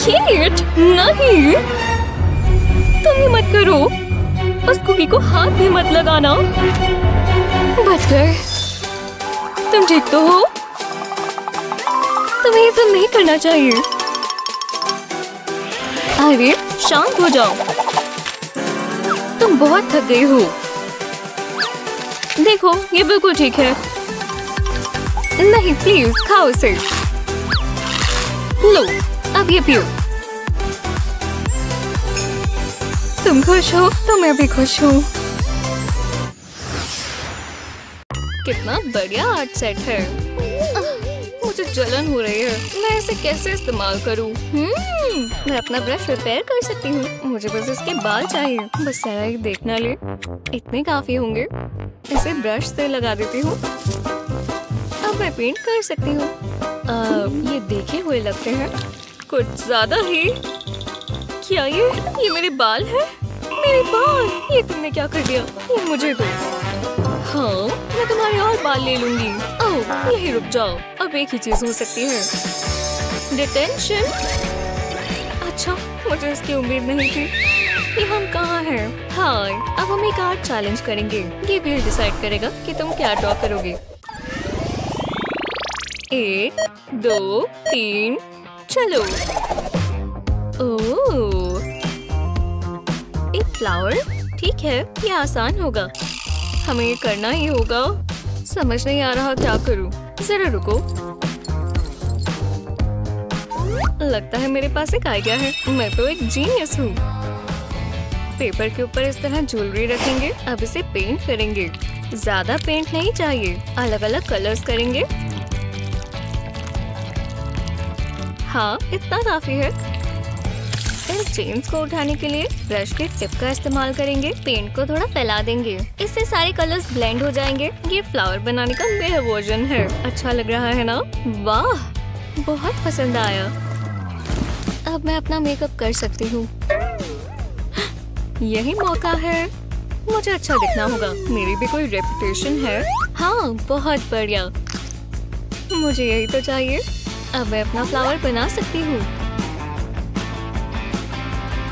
केट, नहीं, तुम ही मत करो। उस कुकी को हाथ भी मत लगाना। बच गए। तुम ठीक तो हो? तुम्हें ये सब नहीं करना चाहिए। अरे शांत हो जाओ। तुम बहुत थक गई हो। देखो, ये बिल्कुल ठीक है। नहीं, प्लीज खाओ इसे। लो, अब ये पियो। तुम खुश हो तो मैं भी खुश हूँ। कितना बढ़िया आर्ट सेट है। मुझे जलन हो रही है, मैं इसे कैसे इस्तेमाल करूं? मैं अपना ब्रश रिपेयर कर सकती हूँ। मुझे बस इसके बाल चाहिए। बस जरा एक देखना ले, इतने काफी होंगे। इसे ब्रश से लगा देती हूँ। अब मैं पेंट कर सकती हूँ। ये देखे हुए लगते हैं, कुछ ज्यादा ही। क्या ये मेरे बाल है? मेरे बाल! ये तुमने क्या कर दिया? ये मुझे दो। हाँ, मैं तुम्हारे और बाल ले लूंगी। ओह, यही रुक जाओ। अब एक ही चीज हो सकती है, डिटेंशन। अच्छा, मुझे इसकी उम्मीद नहीं थी। ये हम कहाँ हैं? हाय, अब हम एक आर्ट चैलेंज करेंगे। ये भी डिसाइड करेगा कि तुम क्या ड्रॉ करोगे। 1, 2, 3, चलो। ओह, एक फ्लावर। ठीक है, ये आसान होगा। हमें ये करना ही होगा। समझ नहीं आ रहा क्या करूं। जरा रुको, लगता है मेरे पास एक आइडिया है। मैं तो एक जीनियस हूँ। पेपर के ऊपर इस तरह ज्वेलरी रखेंगे। अब इसे पेंट करेंगे। ज्यादा पेंट नहीं चाहिए, अलग अलग कलर्स करेंगे। हाँ, इतना काफी है। इन चेन्स को उठाने के लिए ब्रश के टिप का इस्तेमाल करेंगे। पेंट को थोड़ा फैला देंगे, इससे सारे कलर्स ब्लेंड हो जाएंगे। ये फ्लावर बनाने का मेरा वर्जन है। अच्छा लग रहा है ना? वाह, बहुत पसंद आया। अब मैं अपना मेकअप कर सकती हूँ। यही मौका है, मुझे अच्छा दिखना होगा। मेरी भी कोई रेपुटेशन है। हाँ, बहुत बढ़िया, मुझे यही तो चाहिए। अब मैं अपना फ्लावर बना सकती हूँ।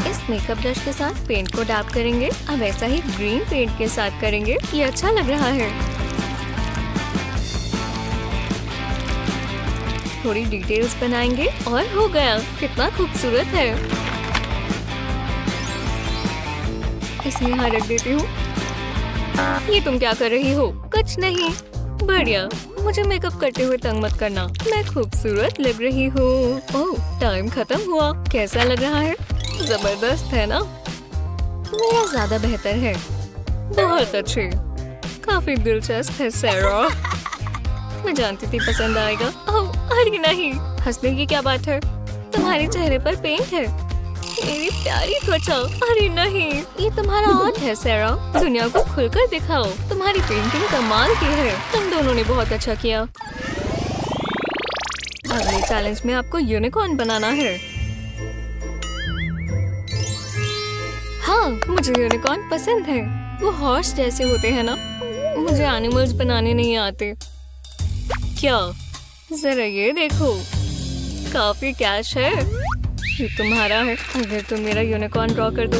इस मेकअप ब्रश के साथ पेंट को डैप करेंगे। अब ऐसा ही ग्रीन पेंट के साथ करेंगे। ये अच्छा लग रहा है। थोड़ी डिटेल्स बनाएंगे और हो गया। कितना खूबसूरत है। इसे यहाँ रख देती हूँ। ये तुम क्या कर रही हो? कुछ नहीं। बढ़िया, मुझे मेकअप करते हुए तंग मत करना। मैं खूबसूरत लग रही हूँ। ओह, टाइम खत्म हुआ। कैसा लग रहा है? जबरदस्त है ना? मेरा ज्यादा बेहतर है। बहुत अच्छे, काफी दिलचस्प है सैरा। मैं जानती थी पसंद आएगा। ओह, अरे नहीं, हंसने की क्या बात है? तुम्हारे चेहरे पर पेंट है। मेरी प्यारी त्वचा। अरे नहीं, ये तुम्हारा आर्ट है सैरा। दुनिया को खुलकर दिखाओ। तुम्हारी पेंटिंग कमाल की है। तुम दोनों ने बहुत अच्छा किया। अगले चैलेंज में आपको यूनिकॉर्न बनाना है। हाँ, मुझे यूनिकॉर्न पसंद है। वो हॉर्स जैसे होते हैं ना। मुझे एनिमल्स बनाने नहीं आते। क्या? जरा ये देखो, काफी कैश है। ये तुम्हारा है। अगर तुम मेरा यूनिकॉर्न ड्रॉ कर दो।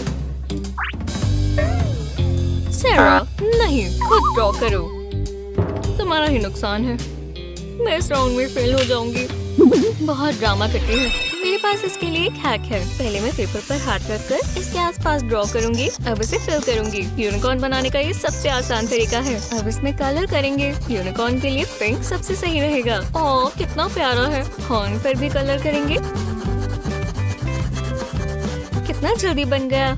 सैरा, नहीं, खुद ड्रॉ करो। तुम्हारा ही नुकसान है। मैं इस राउंड में फेल हो जाऊंगी। बहुत ड्रामा करती है। मेरे पास इसके लिए एक हैक है। पहले मैं पेपर पर हाथ रखकर इसके आसपास ड्रॉ करूंगी। अब इसे फिल करूंगी। यूनिकॉर्न बनाने का ये सबसे आसान तरीका है। अब इसमें कलर करेंगे। यूनिकॉर्न के लिए पिंक सबसे सही रहेगा। ओह, कितना प्यारा है। हॉर्न पर भी कलर करेंगे। कितना जल्दी बन गया।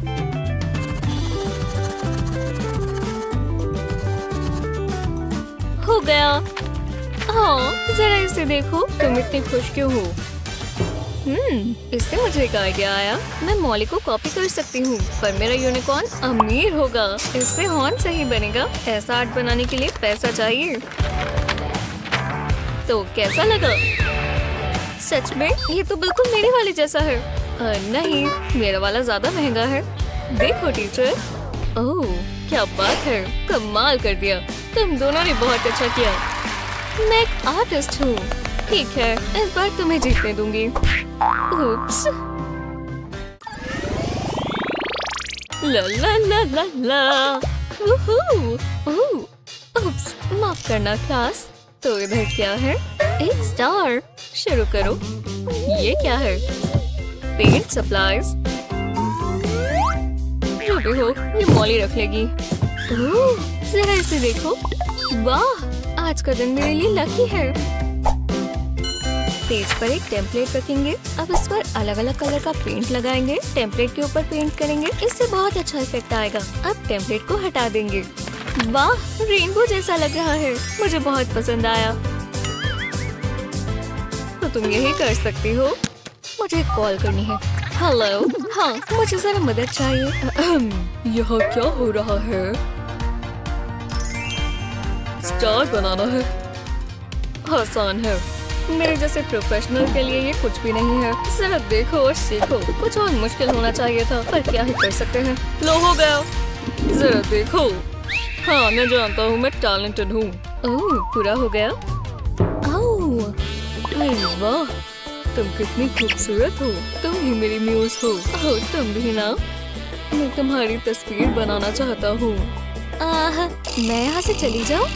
हो गया। हाँ, जरा इसे देखो। तुम इतनी खुश क्यों हो? इससे मुझे एक आइडिया आया। मैं मॉली को कॉपी कर सकती हूँ, पर मेरा यूनिकॉर्न अमीर होगा। इससे हॉर्न सही बनेगा। ऐसा आर्ट बनाने के लिए पैसा चाहिए। तो कैसा लगा? सच में ये तो बिल्कुल मेरे वाले जैसा है। नहीं, मेरा वाला ज्यादा महंगा है। देखो टीचर। ओह, क्या बात है, कमाल कर दिया। तुम दोनों ने बहुत अच्छा किया। मैं एक आर्टिस्ट हूँ। ठीक है, इस बार तुम्हें जीतने दूंगी। उप्स। ला ला ला ला ला। ओह, उप्स, माफ करना क्लास। तो इधर क्या है? एक स्टार। शुरू करो। ये क्या है? Paint supplies. जो भी हो, ये मॉली रख लेगी। ओह, जरा इसे देखो। वाह, आज का दिन मेरे लिए लकी है। पेज पर एक टेम्पलेट रखेंगे। अब इस पर अलग अलग कलर का पेंट लगाएंगे। टेम्पलेट के ऊपर पेंट करेंगे। इससे बहुत अच्छा इफेक्ट आएगा। अब टेम्पलेट को हटा देंगे। वाह, रेनबो जैसा लग रहा है। मुझे बहुत पसंद आया। तो तुम यही कर सकती हो। मुझे कॉल करनी है। हेलो, हाँ, मुझे जरा मदद चाहिए। यहाँ क्या हो रहा है? स्टार बनाना है। आसान है। मेरे जैसे प्रोफेशनल के लिए ये कुछ भी नहीं है। जरा देखो और सीखो। कुछ और मुश्किल होना चाहिए था, पर क्या ही कर सकते हैं। लो, हो गया। जरा देखो। हाँ, मैं जानता हूँ, मैं टैलेंटेड हूँ। ओह, पूरा हो गया। ओह, अरे वाह, तुम कितनी खूबसूरत हो। तुम ही मेरी म्यूज हो। ओह, तुम भी ना। मैं तुम्हारी तस्वीर बनाना चाहता हूँ। मैं यहाँ से चली जाऊँ?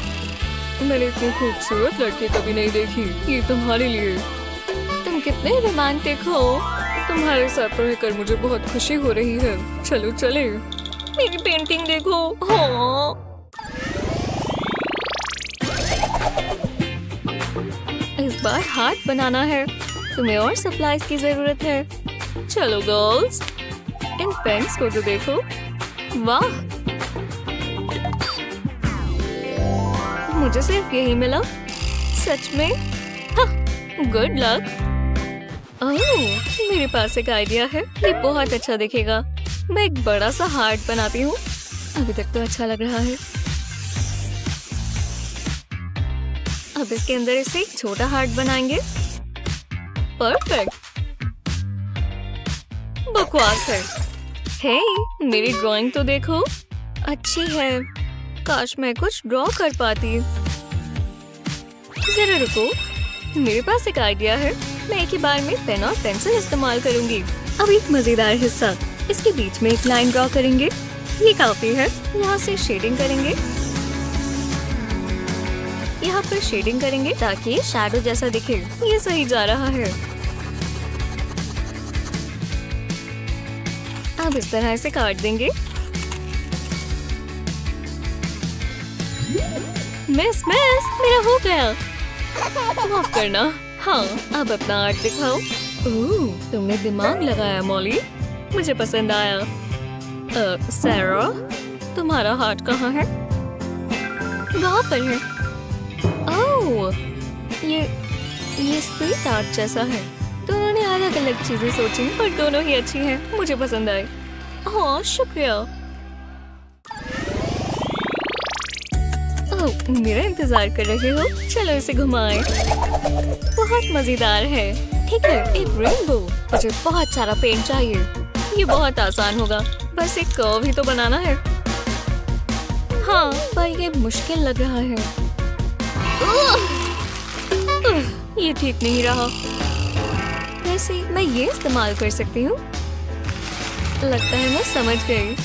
मैंने इतनी खूबसूरत लड़की कभी नहीं देखी। ये तुम्हारे लिए। तुम कितने रोमांटिक हो। तुम्हारे साथ रहकर मुझे बहुत खुशी हो रही है। चलो चले। मेरी पेंटिंग देखो। हाँ। इस बार हार्ट बनाना है। तुम्हें और सप्लाईज की जरूरत है। चलो गर्ल्स, इन पेन्स को तो देखो। वाह, मुझे सिर्फ यही मिला। सच में? Good luck. ओह, मेरे पास एक आइडिया है। ये बहुत अच्छा दिखेगा। मैं एक बड़ा सा हार्ट बनाती हूँ। अभी तक तो अच्छा लग रहा है। अब इसके अंदर इसे एक छोटा हार्ट बनाएंगे। परफेक्ट। बकवास है। हे, मेरी ड्राइंग तो देखो। अच्छी है। काश मैं कुछ ड्रॉ कर पाती। जरा रुको, मेरे पास एक आइडिया है। मैं एक ही बार में पेन और पेंसिल इस्तेमाल करूंगी। अब एक मजेदार हिस्सा। इसके बीच में एक लाइन ड्रॉ करेंगे। ये काफी है। यहाँ से शेडिंग करेंगे। यहाँ पर शेडिंग करेंगे ताकि ये शैडो जैसा दिखे। ये सही जा रहा है। अब इस तरह से काट देंगे। मिस, मेरा हो गया। माफ करना। हाँ, अब अपना आर्ट दिखाओ। ओह, तुमने दिमाग लगाया मॉली। मुझे पसंद आया। सैरा, तुम्हारा हार्ट कहाँ है? वहाँ पर है। ओह, ये स्ट्रीट आर्ट जैसा है। दोनों ने अलग अलग चीजें सोची, पर दोनों ही अच्छी हैं। मुझे पसंद आई। हाँ, शुक्रिया। ओह, मेरा इंतजार कर रहे हो? चलो इसे घुमाएं। बहुत मजेदार है। ठीक है, एक रेनबो। मुझे बहुत सारा पेंट चाहिए। ये बहुत आसान होगा। बस एक कर्व ही तो बनाना है। हाँ, पर ये मुश्किल लग रहा है। ये ठीक नहीं रहा। वैसे मैं ये इस्तेमाल कर सकती हूँ। लगता है मैं समझ गई।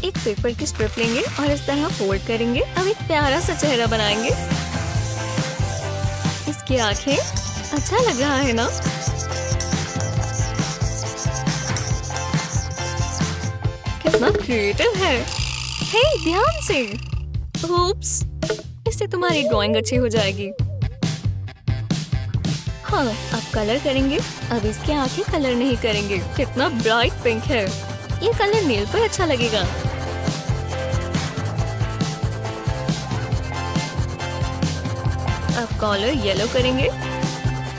एक पेपर की स्ट्रिप लेंगे और इस तरह फोल्ड करेंगे। अब एक प्यारा सा चेहरा बनाएंगे। इसकी आंखें। अच्छा लग रहा है ना? कितना क्रिएटिव है। हे, ध्यान से। oops, इससे तुम्हारी ड्राइंग अच्छी हो जाएगी। हाँ, अब कलर करेंगे। अब इसकी आंखें कलर नहीं करेंगे। कितना ब्राइट पिंक है। ये कलर नेल पर अच्छा लगेगा। अब कॉलर येलो करेंगे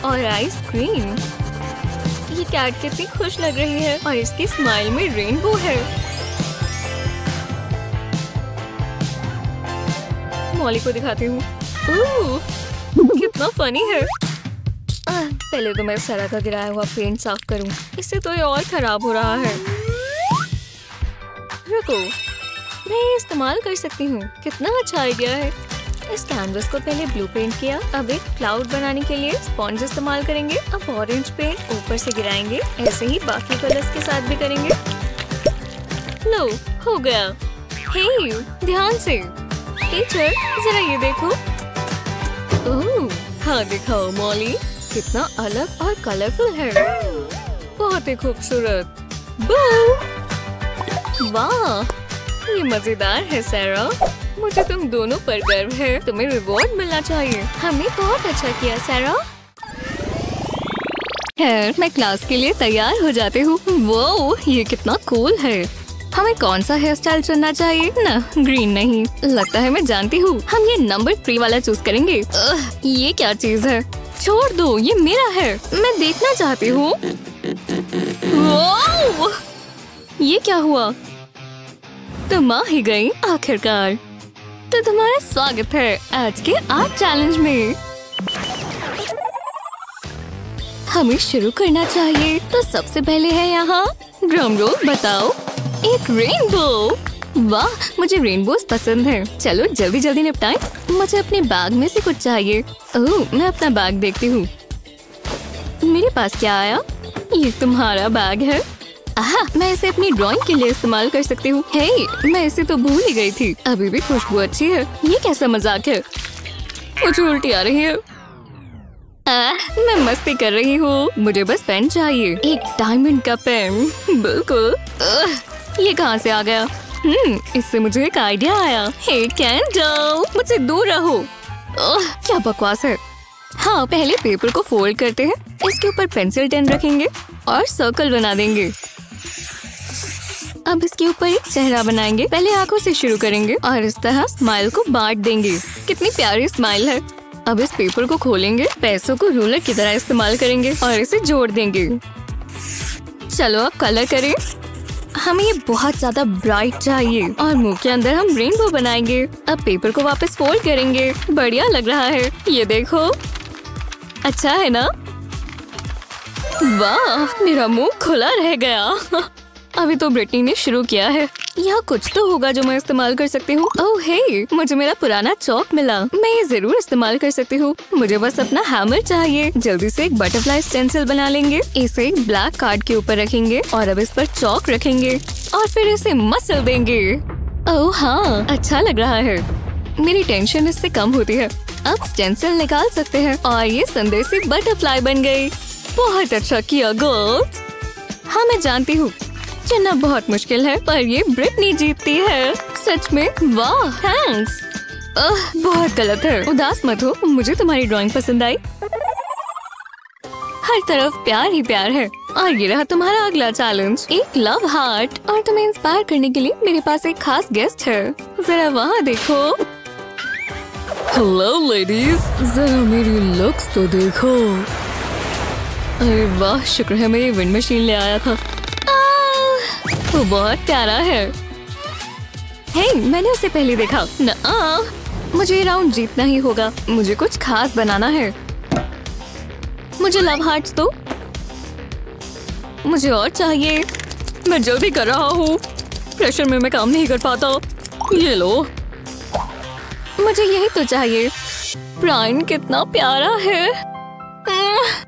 और आईज ग्रीन। ये कैट कितनी खुश लग रही है और इसकी स्माइल में रेनबो है। मॉली को दिखाती हूँ। कितना फनी है। पहले तो मैं सरा का गिराया हुआ पेंट साफ करूं। इससे तो ये और खराब हो रहा है। रुको, मैं ये इस्तेमाल कर सकती हूँ। कितना अच्छा आइडिया है। इस कैनवस को पहले ब्लू पेंट किया। अब एक क्लाउड बनाने के लिए स्पॉन्ज इस्तेमाल करेंगे। अब ऑरेंज पेंट ऊपर से गिराएंगे। ऐसे ही बाकी कलर्स के साथ भी करेंगे। लो, हो गया। हे, ध्यान से। टीचर, जरा ये देखो। ओह, हाँ दिखाओ मॉली। कितना अलग और कलरफुल है। बहुत ही खूबसूरत। वाह, ये मजेदार है सैरा। मुझे तुम दोनों पर गर्व है। तुम्हें रिवॉर्ड मिलना चाहिए। हमने बहुत अच्छा किया सैरा। मैं क्लास के लिए तैयार हो जाती हूँ। वो, ये कितना कूल है। हमें कौन सा हेयर स्टाइल चुनना चाहिए? ना, ग्रीन नहीं। लगता है मैं जानती हूँ, हम ये नंबर 3 वाला चूज करेंगे। ये क्या चीज है? छोड़ दो, ये मेरा है, मैं देखना चाहती हूँ। ये क्या हुआ? तुम आ ही गई आखिरकार। तो तुम्हारा स्वागत है आज के आर्ट चैलेंज में। हमें शुरू करना चाहिए, तो सबसे पहले है यहाँ ड्रम रोल। बताओ। एक रेनबो। वाह, मुझे रेनबोज पसंद है। चलो जल्दी जल्दी निपटाएं। मुझे अपने बैग में से कुछ चाहिए। ओह, मैं अपना बैग देखती हूँ। मेरे पास क्या आया? ये तुम्हारा बैग है। आहा, मैं इसे अपनी ड्राइंग के लिए इस्तेमाल कर सकती हूँ। हे, मैं इसे तो भूल ही गई थी। अभी भी खुशबू अच्छी है। ये कैसा मजाक है? मुझे उल्टी आ रही है। मैं मस्ती कर रही हूँ। मुझे बस पेन चाहिए, एक डायमंड का पेन। बिल्कुल। ये कहाँ से आ गया? इससे मुझे एक आइडिया आया। हे कैंडल, मुझसे दूर रहो। क्या बकवास है। हाँ, पहले पेपर को फोल्ड करते हैं, इसके ऊपर पेंसिल टेन रखेंगे और सर्कल बना देंगे। अब इसके ऊपर एक चेहरा बनाएंगे। पहले आंखों से शुरू करेंगे और इस तरह स्माइल को बांट देंगे। कितनी प्यारी स्माइल है। अब इस पेपर को खोलेंगे, पैसों को रूलर की तरह इस्तेमाल करेंगे और इसे जोड़ देंगे। चलो अब कलर करें। हमें ये बहुत ज्यादा ब्राइट चाहिए और मुंह के अंदर हम रेनबो बनाएंगे। अब पेपर को वापस फोल्ड करेंगे। बढ़िया लग रहा है, ये देखो। अच्छा है ना? वाह, मेरा मुंह खुला रह गया। अभी तो ब्रिटनी ने शुरू किया है। यहाँ कुछ तो होगा जो मैं इस्तेमाल कर सकती हूँ। ओह हे, मुझे मेरा पुराना चौक मिला। मैं ये जरूर इस्तेमाल कर सकती हूँ। मुझे बस अपना हैमर चाहिए। जल्दी से एक बटरफ्लाई स्टेंसिल बना लेंगे। इसे एक ब्लैक कार्ड के ऊपर रखेंगे और अब इस पर चौक रखेंगे और फिर इसे मसल देंगे। ओह हाँ, अच्छा लग रहा है। मेरी टेंशन इससे कम होती है। अब स्टेंसिल निकाल सकते हैं और ये संदेशी बटरफ्लाई बन गई। बहुत अच्छा किया गर्ल्स। हाँ, मैं जानती हूँ चुनना बहुत मुश्किल है, पर ये ब्रिटनी जीतती है। सच में वाह, थैंक्स। बहुत गलत है। उदास मत हो, मुझे तुम्हारी ड्राइंग पसंद आई। हर तरफ प्यार ही प्यार है। और ये रहा तुम्हारा अगला चैलेंज, एक लव हार्ट। और तुम्हें इंस्पायर करने के लिए मेरे पास एक खास गेस्ट है। जरा वहाँ देखो। हेलो लेडीज, जरा मेरी लुक्स तो देखो। अरे वाह, शुक्र है मैं ये विंड मशीन ले आया था। वो बहुत प्यारा है। हे, मैंने उसे पहले देखा। मुझे राउंड जीतना ही होगा। मुझे कुछ खास बनाना है। मुझे लव हार्ट्स दो। मुझे और चाहिए। मैं जल्दी कर रहा हूँ, प्रेशर में मैं काम नहीं कर पाता। ये लो। मुझे यही तो चाहिए। ब्रायन कितना प्यारा है।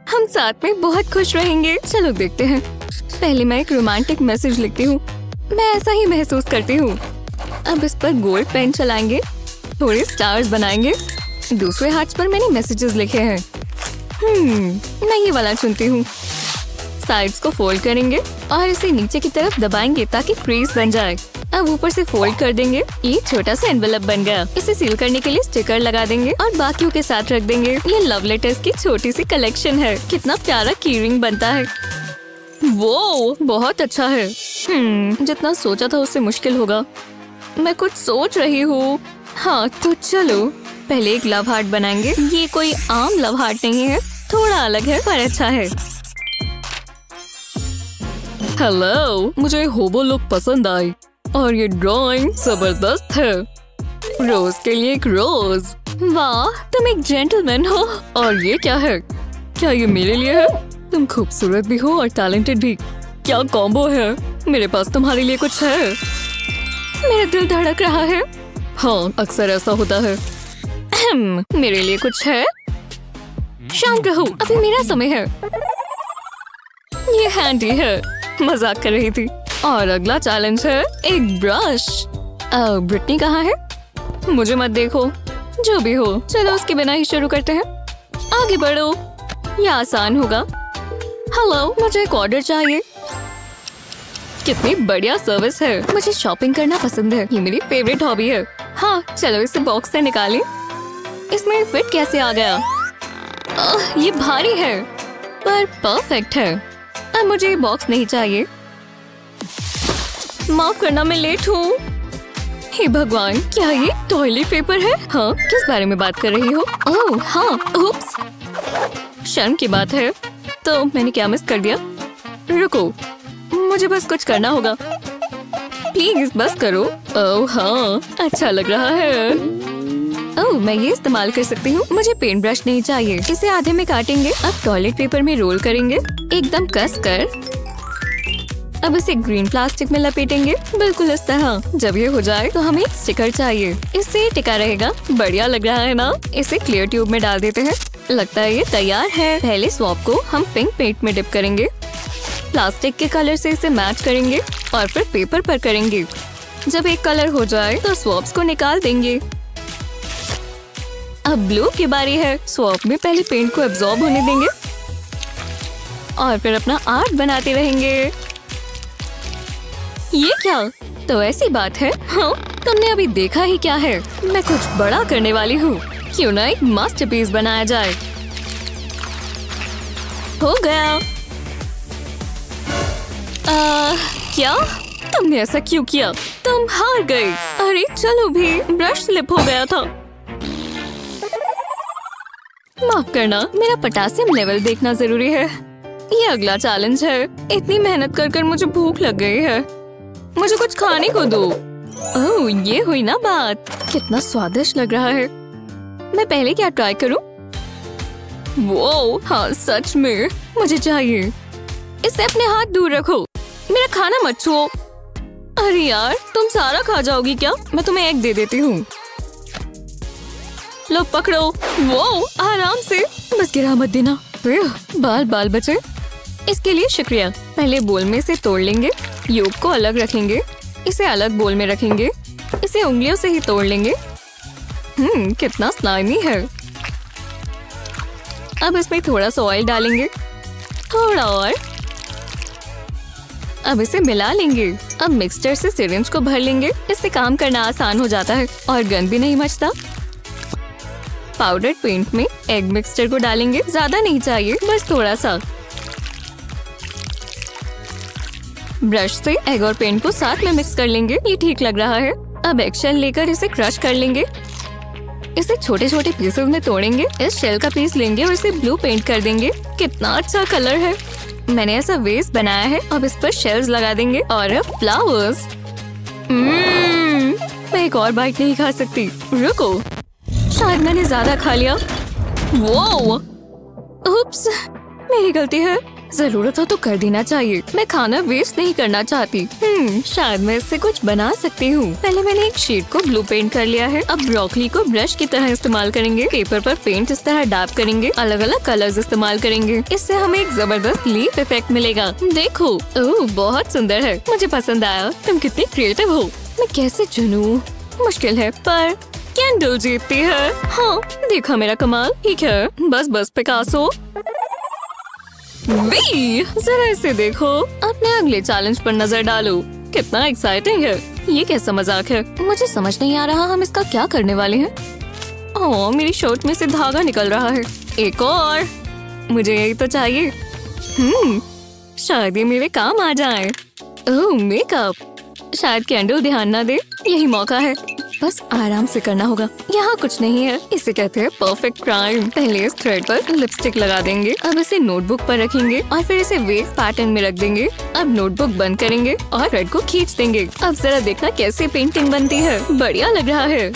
हम साथ में बहुत खुश रहेंगे। चलो देखते हैं। पहले मैं एक रोमांटिक मैसेज लिखती हूँ। मैं ऐसा ही महसूस करती हूँ। अब इस पर गोल्ड पेन चलाएंगे, थोड़े स्टार्स बनाएंगे। दूसरे हाथ पर मैंने मैसेजेस लिखे हैं। मैं ये वाला चुनती हूँ। साइड्स को फोल्ड करेंगे और इसे नीचे की तरफ दबाएंगे ताकि क्रीज बन जाए। अब ऊपर से फोल्ड कर देंगे। ये छोटा सा एनवेलप बन गया। इसे सील करने के लिए स्टिकर लगा देंगे और बाकियों के साथ रख देंगे। ये लव लेटर्स की छोटी सी कलेक्शन है। कितना प्यारा की रिंग बनता है। वो बहुत अच्छा है। जितना सोचा था उससे मुश्किल होगा। मैं कुछ सोच रही हूँ। हाँ, तो चलो पहले एक लव हार्ट बनाएंगे। ये कोई आम लव हार्ट नहीं है, थोड़ा अलग है पर अच्छा है। हेलो, मुझे होबो लुक पसंद आई और ये ड्राइंग जबरदस्त है। रोज के लिए एक रोज। वाह, तुम एक जेंटलमैन हो। और ये क्या है? क्या ये मेरे लिए है? तुम खूबसूरत भी हो और टैलेंटेड भी। क्या कॉम्बो है। मेरे पास तुम्हारे लिए कुछ है। मेरा दिल धड़क रहा है। हाँ, अक्सर ऐसा होता है। मेरे लिए कुछ है? शांत रहो, अभी मेरा समय है। ये हैंडी है, मजाक कर रही थी। और अगला चैलेंज है एक ब्रश। ब्रिटनी कहाँ है? मुझे मत देखो। जो भी हो, चलो उसके बिना ही शुरू करते हैं। आगे बढ़ो, यह आसान होगा। हेलो, मुझे एक ऑर्डर चाहिए। कितनी बढ़िया सर्विस है। मुझे शॉपिंग करना पसंद है, ये मेरी फेवरेट हॉबी है। हाँ, चलो इसे बॉक्स से निकालें। इसमें फिट कैसे आ गया? ये भारी है पर परफेक्ट है। अब मुझे ये बॉक्स नहीं चाहिए। माफ करना, मैं लेट हूँ। हे भगवान, क्या ये टॉयलेट पेपर है? हाँ, किस बारे में बात कर रही हो? ओह हाँ, उप्स। शर्म की बात है। तो मैंने क्या मिस कर दिया? रुको, मुझे बस कुछ करना होगा। प्लीज बस करो। ओह हाँ, अच्छा लग रहा है। ओह, मैं ये इस्तेमाल कर सकती हूँ। मुझे पेंट ब्रश नहीं चाहिए। इसे आधे में काटेंगे। अब टॉयलेट पेपर में रोल करेंगे एकदम कस कर। अब इसे ग्रीन प्लास्टिक में लपेटेंगे बिल्कुल इस तरह। जब ये हो जाए तो हमें एक स्टिकर चाहिए। इससे ये टिका रहेगा। बढ़िया लग रहा है ना? इसे क्लियर ट्यूब में डाल देते हैं। लगता है ये तैयार है। पहले स्वॉप को हम पिंक पेंट में डिप करेंगे। प्लास्टिक के कलर से इसे मैच करेंगे और फिर पेपर पर करेंगे। जब एक कलर हो जाए तो स्वॉप्स को निकाल देंगे। अब ब्लू की बारी है। स्वॉप में पहले पेंट को एब्जॉर्ब होने देंगे और फिर अपना आर्ट बनाते रहेंगे। ये क्या? तो ऐसी बात है। हाँ, तुमने अभी देखा ही क्या है। मैं कुछ बड़ा करने वाली हूँ। क्यों ना एक मास्टरपीस बनाया जाए। हो गया। क्या? तुमने ऐसा क्यों किया? तुम हार गए। अरे चलो भी, ब्रश स्लिप हो गया था। माफ करना, मेरा पोटेशियम लेवल देखना जरूरी है। ये अगला चैलेंज है। इतनी मेहनत कर मुझे भूख लग गई है। मुझे कुछ खाने को दो। ओह, ये हुई ना बात। कितना स्वादिष्ट लग रहा है। मैं पहले क्या ट्राई करूं? वो हाँ, सच में मुझे चाहिए। इससे अपने हाथ दूर रखो। मेरा खाना मत छुओ। अरे यार, तुम सारा खा जाओगी क्या? मैं तुम्हें एक दे देती हूँ। लो पकड़ो। वो आराम से, बस गिरा मत देना। बाल बाल बचे। इसके लिए शुक्रिया। पहले बोल में से तोड़ लेंगे। योग को अलग रखेंगे। इसे अलग बोल में रखेंगे। इसे उंगलियों से ही तोड़ लेंगे। कितना स्लाइमी है। अब इसमें थोड़ा सा ऑयल डालेंगे। थोड़ा और। अब इसे मिला लेंगे। अब मिक्सचर से सिरिंज को भर लेंगे। इससे काम करना आसान हो जाता है और गंद भी नहीं मचता। पाउडर पेंट में एग मिक्सचर को डालेंगे। ज्यादा नहीं चाहिए, बस थोड़ा सा। ब्रश से एग और पेंट को साथ में मिक्स कर लेंगे। ये ठीक लग रहा है। अब एग शेल लेकर इसे क्रश कर लेंगे। इसे छोटे छोटे पीसेस में तोड़ेंगे। इस शेल का पीस लेंगे और इसे ब्लू पेंट कर देंगे। कितना अच्छा कलर है। मैंने ऐसा वेस्ट बनाया है। अब इस पर शेल्स लगा देंगे और अब फ्लावर्स। मैं एक और बाइट नहीं खा सकती। रुको, शायद मैंने ज्यादा खा लिया। वो उप्स, मेरी गलती है। जरूरत हो तो कर देना चाहिए। मैं खाना वेस्ट नहीं करना चाहती। शायद मैं इससे कुछ बना सकती हूँ। पहले मैंने एक शीट को ब्लू पेंट कर लिया है। अब ब्रोकली को ब्रश की तरह इस्तेमाल करेंगे। पेपर पर पेंट इस तरह डैप करेंगे। अलग अलग कलर्स इस्तेमाल करेंगे। इससे हमें एक जबरदस्त लीफ इफेक्ट मिलेगा। देखो, ओह बहुत सुंदर है। मुझे पसंद आया। तुम कितनी क्रिएटिव हो। मैं कैसे चुनूं? मुश्किल है, पर कैंडल जीतती है। हाँ, देखा मेरा कमाल। ठीक है, बस बस पिकासो। जरा इसे देखो। अपने अगले चैलेंज पर नजर डालो। कितना एक्साइटिंग है। ये कैसा मजाक है? मुझे समझ नहीं आ रहा हम इसका क्या करने वाले हैं। ओह, मेरी शर्ट में से धागा निकल रहा है। एक और। मुझे यही तो चाहिए। शायद ये मेरे काम आ जाए। ओह, मेकअप। शायद कैंडल ध्यान ना दे। यही मौका है। बस आराम से करना होगा। यहाँ कुछ नहीं है। इसे कहते हैं परफेक्ट क्राइम। पहले इस थ्रेड पर लिपस्टिक लगा देंगे। अब इसे नोटबुक पर रखेंगे और फिर इसे वेव पैटर्न में रख देंगे। अब नोटबुक बंद करेंगे और थ्रेड को खींच देंगे। अब जरा देखना कैसे पेंटिंग बनती है। बढ़िया लग रहा है।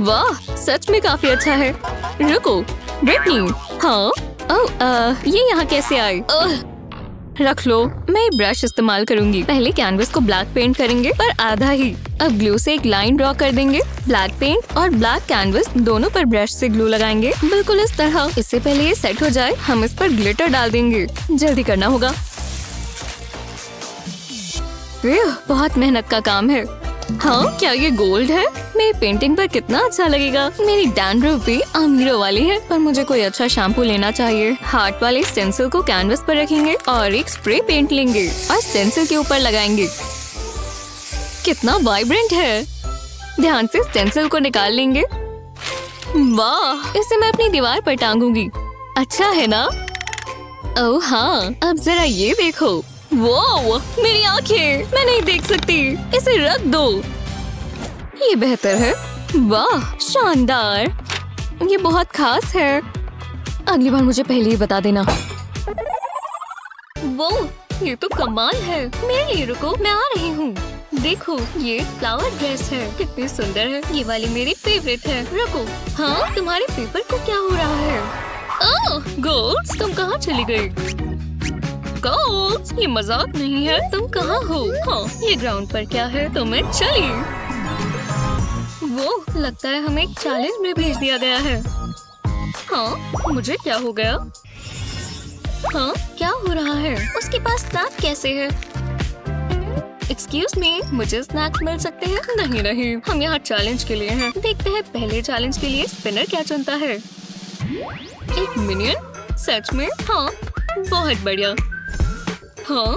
वाह, सच में काफी अच्छा है। रुको, ब्रिटनी। हाँ, ये यहाँ कैसे आई? रख लो। मैं ब्रश इस्तेमाल करूंगी। पहले कैनवस को ब्लैक पेंट करेंगे, पर आधा ही। अब ग्लू से एक लाइन ड्रॉ कर देंगे। ब्लैक पेंट और ब्लैक कैनवस दोनों पर ब्रश से ग्लू लगाएंगे बिल्कुल इस तरह। इससे पहले ये सेट हो जाए हम इस पर ग्लिटर डाल देंगे। जल्दी करना होगा। बहुत मेहनत का काम है। हाँ, क्या ये गोल्ड है? मेरी पेंटिंग पर कितना अच्छा लगेगा। मेरी डैंड्रफ भी अमीरों वाली है, पर मुझे कोई अच्छा शैम्पू लेना चाहिए। हार्ट वाले स्टेंसिल को कैनवस पर रखेंगे और एक स्प्रे पेंट लेंगे और स्टेंसिल के ऊपर लगाएंगे। कितना वाइब्रेंट है। ध्यान से स्टेंसिल को निकाल लेंगे। वाह, इसे मैं अपनी दीवार पर टांगूंगी। अच्छा है ना? ओह हाँ, अब जरा ये देखो। वो मेरी आंखें, मैं नहीं देख सकती, इसे रख दो। ये बेहतर है। वाह शानदार, ये बहुत खास है। अगली बार मुझे पहले ही बता देना। वो ये तो कमाल है। मेरे लिए रुको, मैं आ रही हूँ। देखो ये फ्लावर ड्रेस है, कितनी सुंदर है। ये वाली मेरी फेवरेट है। रुको, हाँ तुम्हारे पेपर को क्या हो रहा है? ओह गर्ल्स, तुम कहाँ चली गई? गर्ल्स, ये मजाक नहीं है, तुम कहाँ हो? हाँ ये ग्राउंड पर क्या है? तो मैं चली। वो लगता है हमें एक चैलेंज में भेज दिया गया है। हाँ मुझे क्या हो गया? हाँ क्या हो रहा है? उसके पास स्नैक कैसे है? एक्सक्यूज मी, मुझे स्नैक्स मिल सकते हैं? नहीं नहीं, हम यहाँ चैलेंज के लिए हैं। देखते हैं पहले चैलेंज के लिए स्पिनर क्या चुनता है। एक मिनियन? सच में? हाँ बहुत बढ़िया। हाँ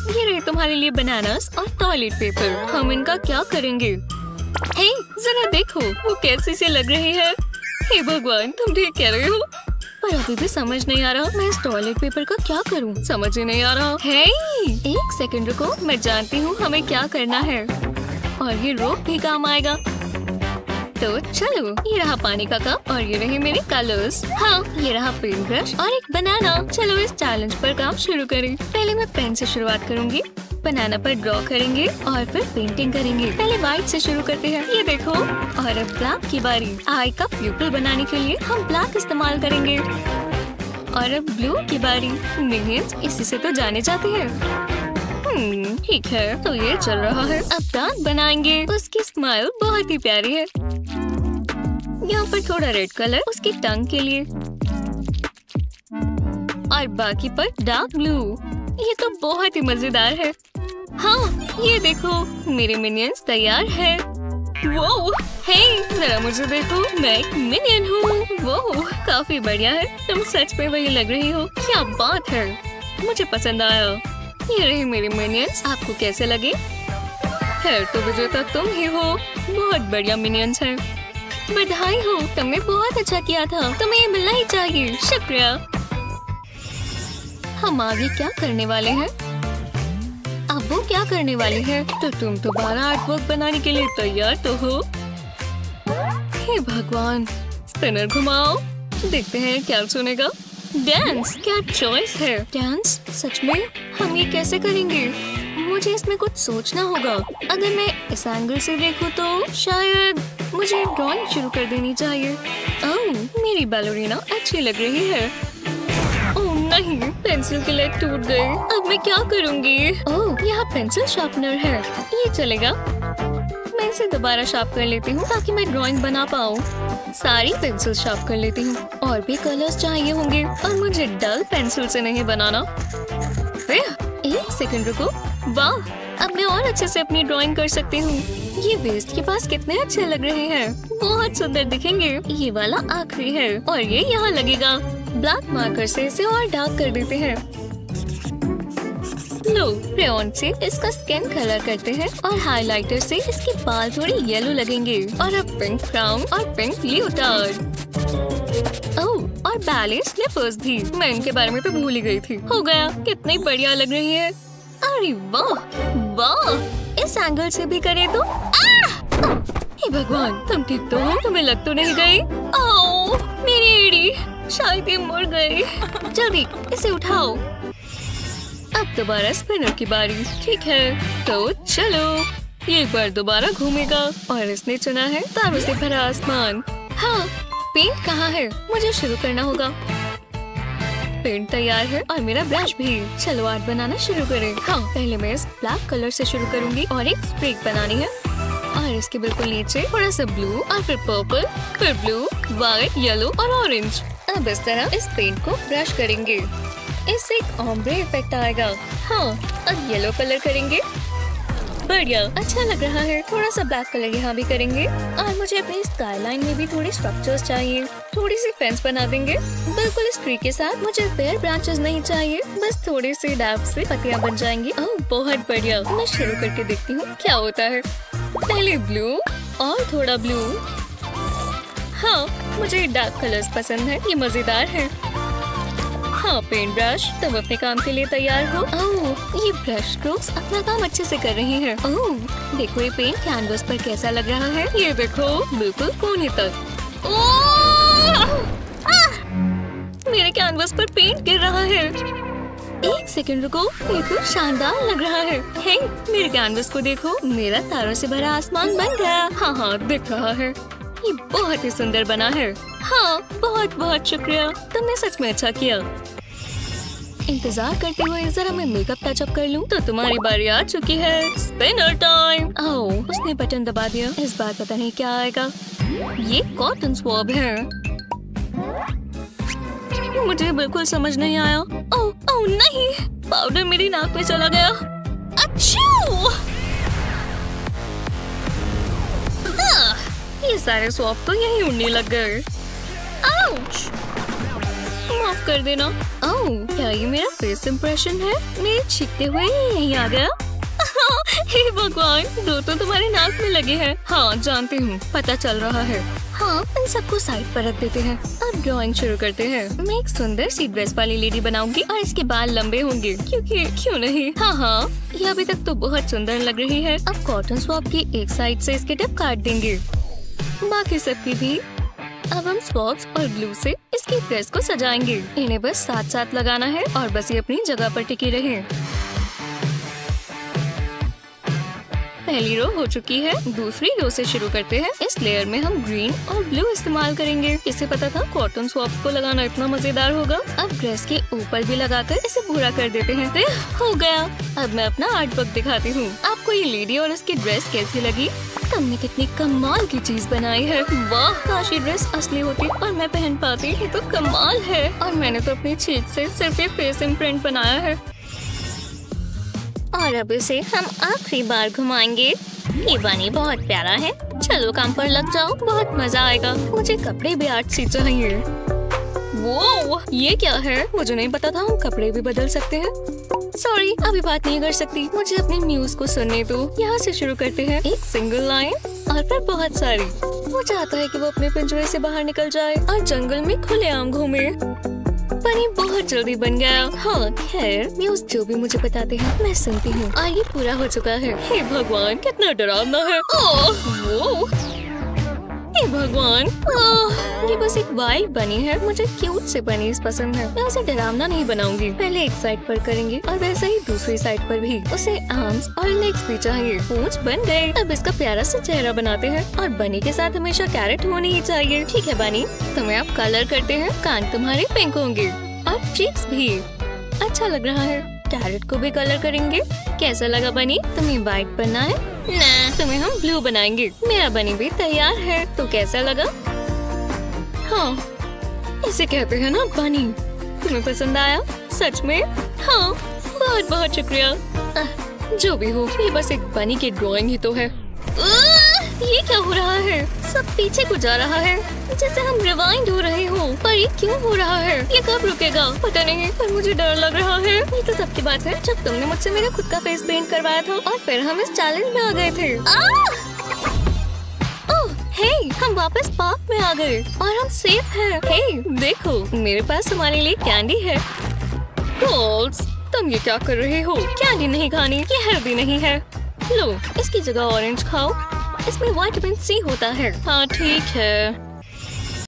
ये रहे तुम्हारे लिए बनानास और टॉयलेट पेपर। हम इनका क्या करेंगे? हे जरा देखो, वो कैसी सी लग रही है। हे भगवान, तुम ठीक कह रहे हो, पर अभी भी समझ नहीं आ रहा मैं इस टॉयलेट पेपर का क्या करूं। समझ ही नहीं आ रहा। हे एक सेकंड रुको, मैं जानती हूँ हमें क्या करना है और ये रोप भी काम आएगा। तो चलो, ये रहा पानी का कप और ये रहे मेरे कलर्स। हाँ ये रहा पेंट ब्रश और एक बनाना। चलो इस चैलेंज पर काम शुरू करें। पहले मैं पेन से शुरुआत करूंगी। बनाना पर ड्रॉ करेंगे और फिर पेंटिंग करेंगे। पहले व्हाइट से शुरू करते हैं, ये देखो। और अब ब्लैक की बारी। आई का प्यूपल बनाने के लिए हम ब्लैक इस्तेमाल करेंगे। और अब ब्लू की बारी। मिनियंस इसी से तो जाने जाते हैं। ठीक है, तो ये चल रहा है। अब दांत बनाएंगे। उसकी स्माइल बहुत ही प्यारी है। यहाँ पर थोड़ा रेड कलर उसकी टंग के लिए और बाकी पर डार्क ब्लू। ये तो बहुत ही मजेदार है। हाँ ये देखो, मेरे मिनियंस तैयार है। वो हे जरा मुझे देखो, मैं एक मिनियन हूँ। वो काफी बढ़िया है, तुम सच में वही लग रही हो। क्या बात है, मुझे पसंद आया। ये रही मेरी मिनियंस, आपको कैसे लगे? खैर तो विजेता तुम ही हो। बहुत बढ़िया मिनियंस है। बधाई हो, तुमने बहुत अच्छा किया था, तुम्हें ये मिलना ही चाहिए। शुक्रिया। हम आगे क्या करने वाले हैं? अब वो क्या करने वाली है? तो तुम दोबारा आर्टवर्क बनाने के लिए तैयार तो हो? हे भगवान, स्पिनर घुमाओ, देखते हैं क्या सुनेगा। डांस, क्या चॉइस है। डांस, सच में हम ये कैसे करेंगे? मुझे इसमें कुछ सोचना होगा। अगर मैं इस एंगल से देखूं तो शायद मुझे ड्राइंग शुरू कर देनी चाहिए। ओह, मेरी बैलरीना अच्छी लग रही है। ओह नहीं, पेंसिल की लेग टूट गई। अब मैं क्या करूंगी? ओह, यहाँ पेंसिल शार्पनर है, ये चलेगा। मैं इसे दोबारा शार्प कर लेती हूँ ताकि मैं ड्राइंग बना पाऊँ। सारी पेंसिल शार्प कर लेती हूँ। और भी कलर्स चाहिए होंगे और मुझे डल पेंसिल से नहीं बनाना। एक सेकंड रुको। वाह, अब मैं और अच्छे से अपनी ड्राइंग कर सकती हूँ। ये वेस्ट के पास कितने अच्छे लग रहे हैं, बहुत सुंदर दिखेंगे। ये वाला आखिरी है और ये यहाँ लगेगा। ब्लैक मार्कर से इसे और डार्क कर देते हैं। लो, क्रेयॉन से इसका स्किन कलर करते हैं और हाइलाइटर से इसके बाल थोड़े येलो लगेंगे। और अब पिंक क्राउन और पिंक लियोटार्ड। ओह, और बैले स्लिपर्स भी। मैं इनके बारे में तो भूल ही गई थी। हो गया, कितनी बढ़िया लग रही है। अरे वाह वाह, इस एंगल से भी करे तो। हे भगवान, तुम ठीक तो हो? तुम्हें लग तो नहीं गई? ओह, मेरी एड़ी, शायद ये मुड़ गई। जल्दी इसे उठाओ। अब दोबारा स्पिनर की बारी। ठीक है, तो चलो, ये एक बार दोबारा घूमेगा। और इसने चुना है तारों से भरा आसमान। हाँ, पेंट कहाँ है? मुझे शुरू करना होगा। पेंट तैयार है और मेरा ब्रश भी। चलो आर्ट बनाना शुरू करें। हाँ, पहले मैं इस ब्लैक कलर से शुरू करूंगी और एक स्ट्रीक बनानी है। और इसके बिल्कुल नीचे थोड़ा सा ब्लू और फिर पर्पल, फिर ब्लू, व्हाइट, येलो और ऑरेंज। अब इस तरह इस पेंट को ब्रश करेंगे, इससे एक ऑम्ब्रे इफेक्ट आएगा। हाँ, अब येलो कलर करेंगे। बढ़िया, अच्छा लग रहा है। थोड़ा सा ब्लैक कलर यहाँ भी करेंगे। और मुझे अपनी स्काईलाइन में भी थोड़ी स्ट्रक्चर्स चाहिए। थोड़ी सी फेंस बना देंगे। बिल्कुल इस ट्री के साथ मुझे पेड़ ब्रांचेस नहीं चाहिए, बस थोड़े से डैप से पत्तियाँ बन जाएंगी। ओह, बहुत बढ़िया। मैं शुरू करके देखती हूँ क्या होता है। पहले ब्लू और थोड़ा ब्लू। हाँ, मुझे डार्क कलर्स पसंद है, ये मजेदार है। हाँ पेंट ब्रश, तुम अपने काम के लिए तैयार हो? ओह, ये ब्रश स्ट्रोक्स अपना काम अच्छे से कर रही हैं। ओह, देखो ये पेंट कैनवस पर कैसा लग रहा है। ये देखो, बिल्कुल कोने तक। ओह! मेरे कैनवस पर पेंट गिर रहा है। एक सेकंड रुको, ये तो शानदार लग रहा है। हे, मेरे कैनवस को देखो, मेरा तारों से भरा आसमान बन गया। हाँ, दिख रहा है। ये बहुत ही सुंदर बना है। हाँ, बहुत बहुत शुक्रिया, तुमने सच में अच्छा किया। इंतजार करते हुए जरा मैं मेकअप टचअप कर लूं। तो तुम्हारी बारी आ चुकी है। Spinner time. ओह, उसने बटन दबा दिया। इस बार पता नहीं क्या आएगा। ये कॉटन स्वॉब है। मुझे बिल्कुल समझ नहीं आया। ओह ओह नहीं, पाउडर मेरी नाक में चला गया। अच्छू! ये सारे स्वॉब तो यहीं उड़ने लग गए। आउच! माफ कर देना। ओह, क्या ये मेरा फेस इंप्रेशन है? मेरे छींकते हुए यहीं आ गया। हे भगवान, दो तो तुम्हारे नाक में लगे हैं। हाँ जानती हूँ, पता चल रहा है। हाँ, इन सबको साइड पर रख देते हैं। अब ड्राइंग शुरू करते हैं। मैं एक सुंदर सी ड्रेस वाली लेडी बनाऊंगी और इसके बाल लंबे होंगे, क्योंकि क्यों नहीं। हाँ, ये अभी तक तो बहुत सुंदर लग रही है। अब कॉटन स्वॉब की एक साइड से इसके टिप काट देंगे, बाकी सबकी भी। अब हम स्वॉब्स और ग्लू से इसकी ड्रेस को सजाएंगे। इन्हें बस साथ साथ लगाना है और बस ये अपनी जगह पर टिकी रहे। पहली रो हो चुकी है, दूसरी रो से शुरू करते हैं। इस लेयर में हम ग्रीन और ब्लू इस्तेमाल करेंगे। इसे पता था कॉटन स्वॉब्स को लगाना इतना मजेदार होगा। अब ड्रेस के ऊपर भी लगाकर इसे भूरा कर देते हैं। हो गया। अब मैं अपना आर्ट वर्क दिखाती हूँ। आपको ये लेडी और इसकी ड्रेस कैसी लगी? तुमने कितनी कमाल की चीज बनाई है। वाह, काश ये ड्रेस असली होती और मैं पहन पाती। ये तो कमाल है। और मैंने तो अपनी छींक से सिर्फ ये फेस इम्प्रिंट बनाया है। और अब इसे हम आखिरी बार घुमाएंगे। ये बनी बहुत प्यारा है। चलो काम पर लग जाओ, बहुत मजा आएगा। मुझे कपड़े भी आर्टसी चाहिए। वो ये क्या है? मुझे नहीं पता था हम कपड़े भी बदल सकते हैं। सॉरी, अभी बात नहीं कर सकती। मुझे अपनी म्यूज को सुनने दो। यहाँ से शुरू करते हैं। एक सिंगल लाइन और फिर बहुत सारी। वो चाहता है कि वो अपने पिंजरे से बाहर निकल जाए और जंगल में खुलेआम घूमे। बनी बहुत जल्दी बन गया। हाँ खैर, म्यूज जो भी मुझे बताते हैं मैं सुनती हूँ। और ये पूरा हो चुका है। हे भगवान, कितना डरावना है। ओह, हे भगवान, ये बस एक वाइल्ड बनी है। मुझे क्यूट से बनीज पसंद है। मैं उसे डरावना नहीं बनाऊंगी। पहले एक साइड पर करेंगे और वैसे ही दूसरी साइड पर भी। उसे आर्म्स और लेग्स भी चाहिए। पूंछ बन गए। अब इसका प्यारा सा चेहरा बनाते हैं। और बनी के साथ हमेशा कैरेट होनी ही चाहिए। ठीक है बनी, तुम्हें आप कलर करते हैं। कान तुम्हारे पिंक होंगे और चीक्स भी। अच्छा लग रहा है। कैरेट को भी कलर करेंगे। कैसा लगा बनी? तुम्हें व्हाइट बनना है ना? तुम्हें हम ब्लू बनाएंगे। मेरा बनी भी तैयार है। तो कैसा लगा? हाँ, इसे कहते हैं ना बनी। तुम्हें पसंद आया? सच में? हाँ, बहुत बहुत शुक्रिया। जो भी हो, ये बस एक बनी की ड्राइंग ही तो है। ये क्या हो रहा है? सब पीछे को जा रहा है, जैसे हम रिवाइंड हो रहे हो। पर ये क्यों हो रहा है? ये कब रुकेगा? पता नहीं, पर मुझे डर लग रहा है। ये तो तब की बात है जब तुमने मुझसे मेरा खुद का फेस पेंट करवाया था और फिर हम इस चैलेंज में आ गए थे। ओह, हे, हम वापस पार्क में आ गए और हम सेफ हैं। हे, देखो, मेरे पास तुम्हारे लिए कैंडी है। गर्ल्स, तुम ये क्या कर रहे हो? कैंडी नहीं खानी, ये हेल्दी नहीं है। लो, इसकी जगह ऑरेंज खाओ। इसमें विटामिन सी होता है। हाँ ठीक है,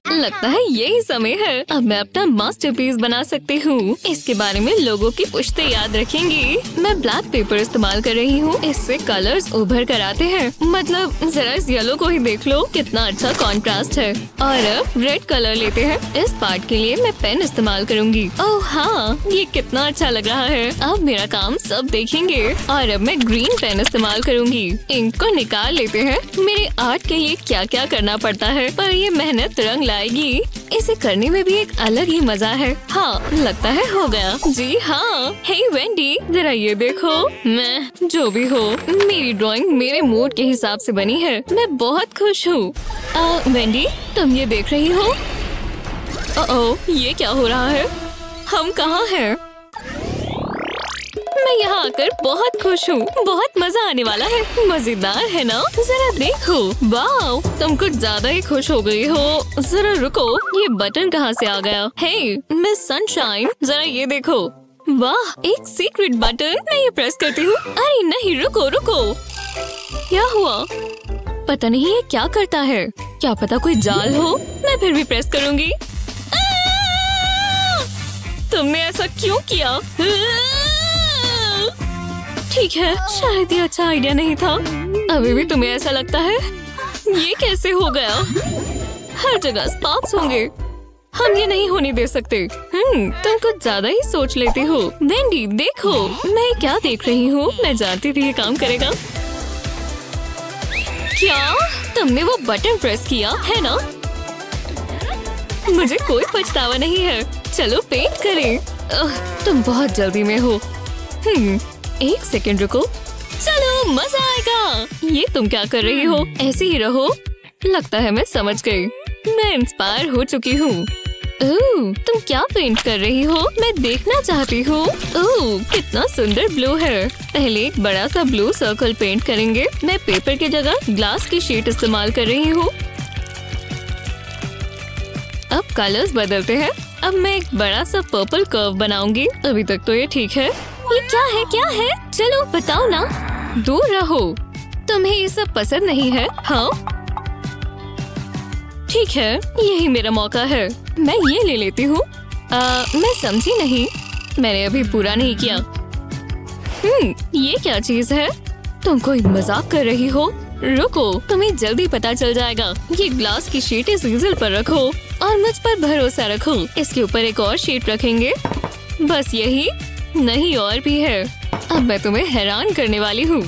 लगता है यही समय है। अब मैं अपना मास्टरपीस बना सकती हूँ। इसके बारे में लोगों की पुश्ते याद रखेंगी। मैं ब्लैक पेपर इस्तेमाल कर रही हूँ। इससे कलर्स उभर कर आते हैं। मतलब जरा इस येलो को ही देख लो, कितना अच्छा कॉन्ट्रास्ट है। और अब रेड कलर लेते हैं। इस पार्ट के लिए मैं पेन इस्तेमाल करूँगी। ओह हाँ, ये कितना अच्छा लग रहा है। अब मेरा काम सब देखेंगे। और अब मैं ग्रीन पेन इस्तेमाल करूँगी। इंक को निकाल लेते हैं। मेरे आर्ट के लिए क्या क्या करना पड़ता है, पर ये मेहनत रंग लाएगी। इसे करने में भी एक अलग ही मजा है। हाँ, लगता है हो गया। जी हाँ। हे वेंडी, जरा ये देखो। मैं जो भी हो, मेरी ड्राइंग मेरे मूड के हिसाब से बनी है। मैं बहुत खुश हूँ। वेंडी, तुम ये देख रही हो? ओह, ये क्या हो रहा है? हम कहाँ हैं? मैं यहाँ आकर बहुत खुश हूँ। बहुत मजा आने वाला है। मजेदार है ना? जरा देखो। वाओ, तुम कुछ ज्यादा ही खुश हो गई हो। जरा रुको, ये बटन कहाँ से आ गया? हे मिस सनशाइन, जरा ये देखो। वाह, एक सीक्रेट बटन। मैं ये प्रेस करती हूँ। अरे नहीं, रुको रुको। क्या हुआ? पता नहीं ये क्या करता है। क्या पता कोई जाल हो। मैं फिर भी प्रेस करूँगी। तुमने ऐसा क्यों किया? ठीक है, शायद ये अच्छा आइडिया नहीं था। अभी भी तुम्हें ऐसा लगता है? ये कैसे हो गया? हर जगह स्पार्क्स होंगे। हम ये नहीं होने दे सकते। तुम कुछ ज्यादा ही सोच लेती हो। वेंडी देखो, मैं क्या देख रही हूँ। मैं जानती थी ये काम करेगा। क्या तुमने वो बटन प्रेस किया है ना? मुझे कोई पछतावा नहीं है। चलो पेंट करें। तुम बहुत जल्दी में हो। एक सेकंड रुको। चलो मजा आएगा। ये तुम क्या कर रही हो? ऐसे ही रहो। लगता है मैं समझ गई। मैं इंस्पायर हो चुकी हूँ। तुम क्या पेंट कर रही हो? मैं देखना चाहती हूँ। कितना सुंदर ब्लू है। पहले एक बड़ा सा ब्लू सर्कल पेंट करेंगे। मैं पेपर की जगह ग्लास की शीट इस्तेमाल कर रही हूँ। अब कलर्स बदलते हैं। अब मैं एक बड़ा सा पर्पल कर्व बनाऊंगी। अभी तक तो ये ठीक है। ये क्या है? क्या है? चलो बताओ ना। दूर रहो। तुम्हें ये सब पसंद नहीं है? हाँ ठीक है, यही मेरा मौका है। मैं ये ले लेती हूँ। मैं समझी नहीं। मैंने अभी पूरा नहीं किया। ये क्या चीज है? तुम कोई मजाक कर रही हो? रुको, तुम्हें जल्दी पता चल जाएगा। ये ग्लास की शीट इस ईजल पर रखो और मुझ पर भरोसा रखो। इसके ऊपर एक और शीट रखेंगे। बस यही नहीं, और भी है। अब मैं तुम्हें हैरान करने वाली हूँ।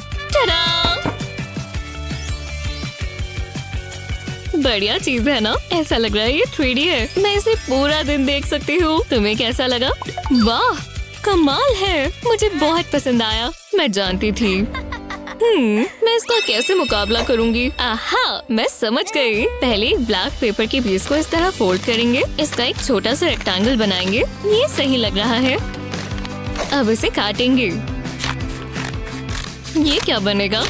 बढ़िया चीज है ना? ऐसा लग रहा है ये 3D है। मैं इसे पूरा दिन देख सकती हूँ। तुम्हें कैसा लगा? वाह, कमाल है। मुझे बहुत पसंद आया। मैं जानती थी। मैं इसका कैसे मुकाबला करूंगी? आहा, मैं समझ गई। पहले एक ब्लैक पेपर के पीस को इस तरह फोल्ड करेंगे। इसका एक छोटा सा रेक्टेंगल बनाएंगे। ये सही लग रहा है। अब इसे काटेंगे। ये क्या बनेगा?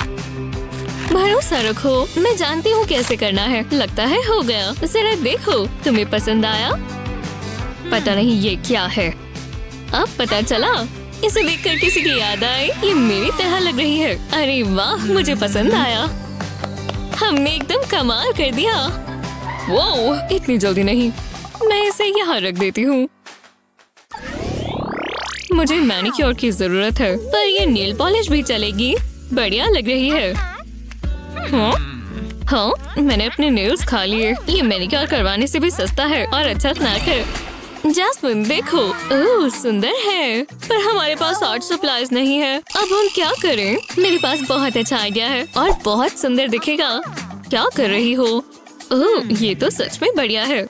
भरोसा रखो, मैं जानती हूँ कैसे करना है। लगता है हो गया। जरा देखो, तुम्हें पसंद आया? पता नहीं ये क्या है। अब पता चला। इसे देखकर किसी की याद आई। ये मेरी तरह लग रही है। अरे वाह, मुझे पसंद आया। हमने एकदम कमाल कर दिया। वो इतनी जल्दी नहीं। मैं इसे यहाँ रख देती हूँ। मुझे मैनिक्योर की जरूरत है, पर ये नेल पॉलिश भी चलेगी। बढ़िया लग रही है। हाँ, मैंने अपने नेल्स खा लिए। ये मैनिक्योर करवाने से भी सस्ता है और अच्छा स्नैक है। जैस्मिन देखो, ओह सुंदर है, पर हमारे पास आर्ट सप्लाईज नहीं है। अब हम क्या करें? मेरे पास बहुत अच्छा आइडिया है और बहुत सुंदर दिखेगा। क्या कर रही हो? ओह, ये तो सच में बढ़िया है।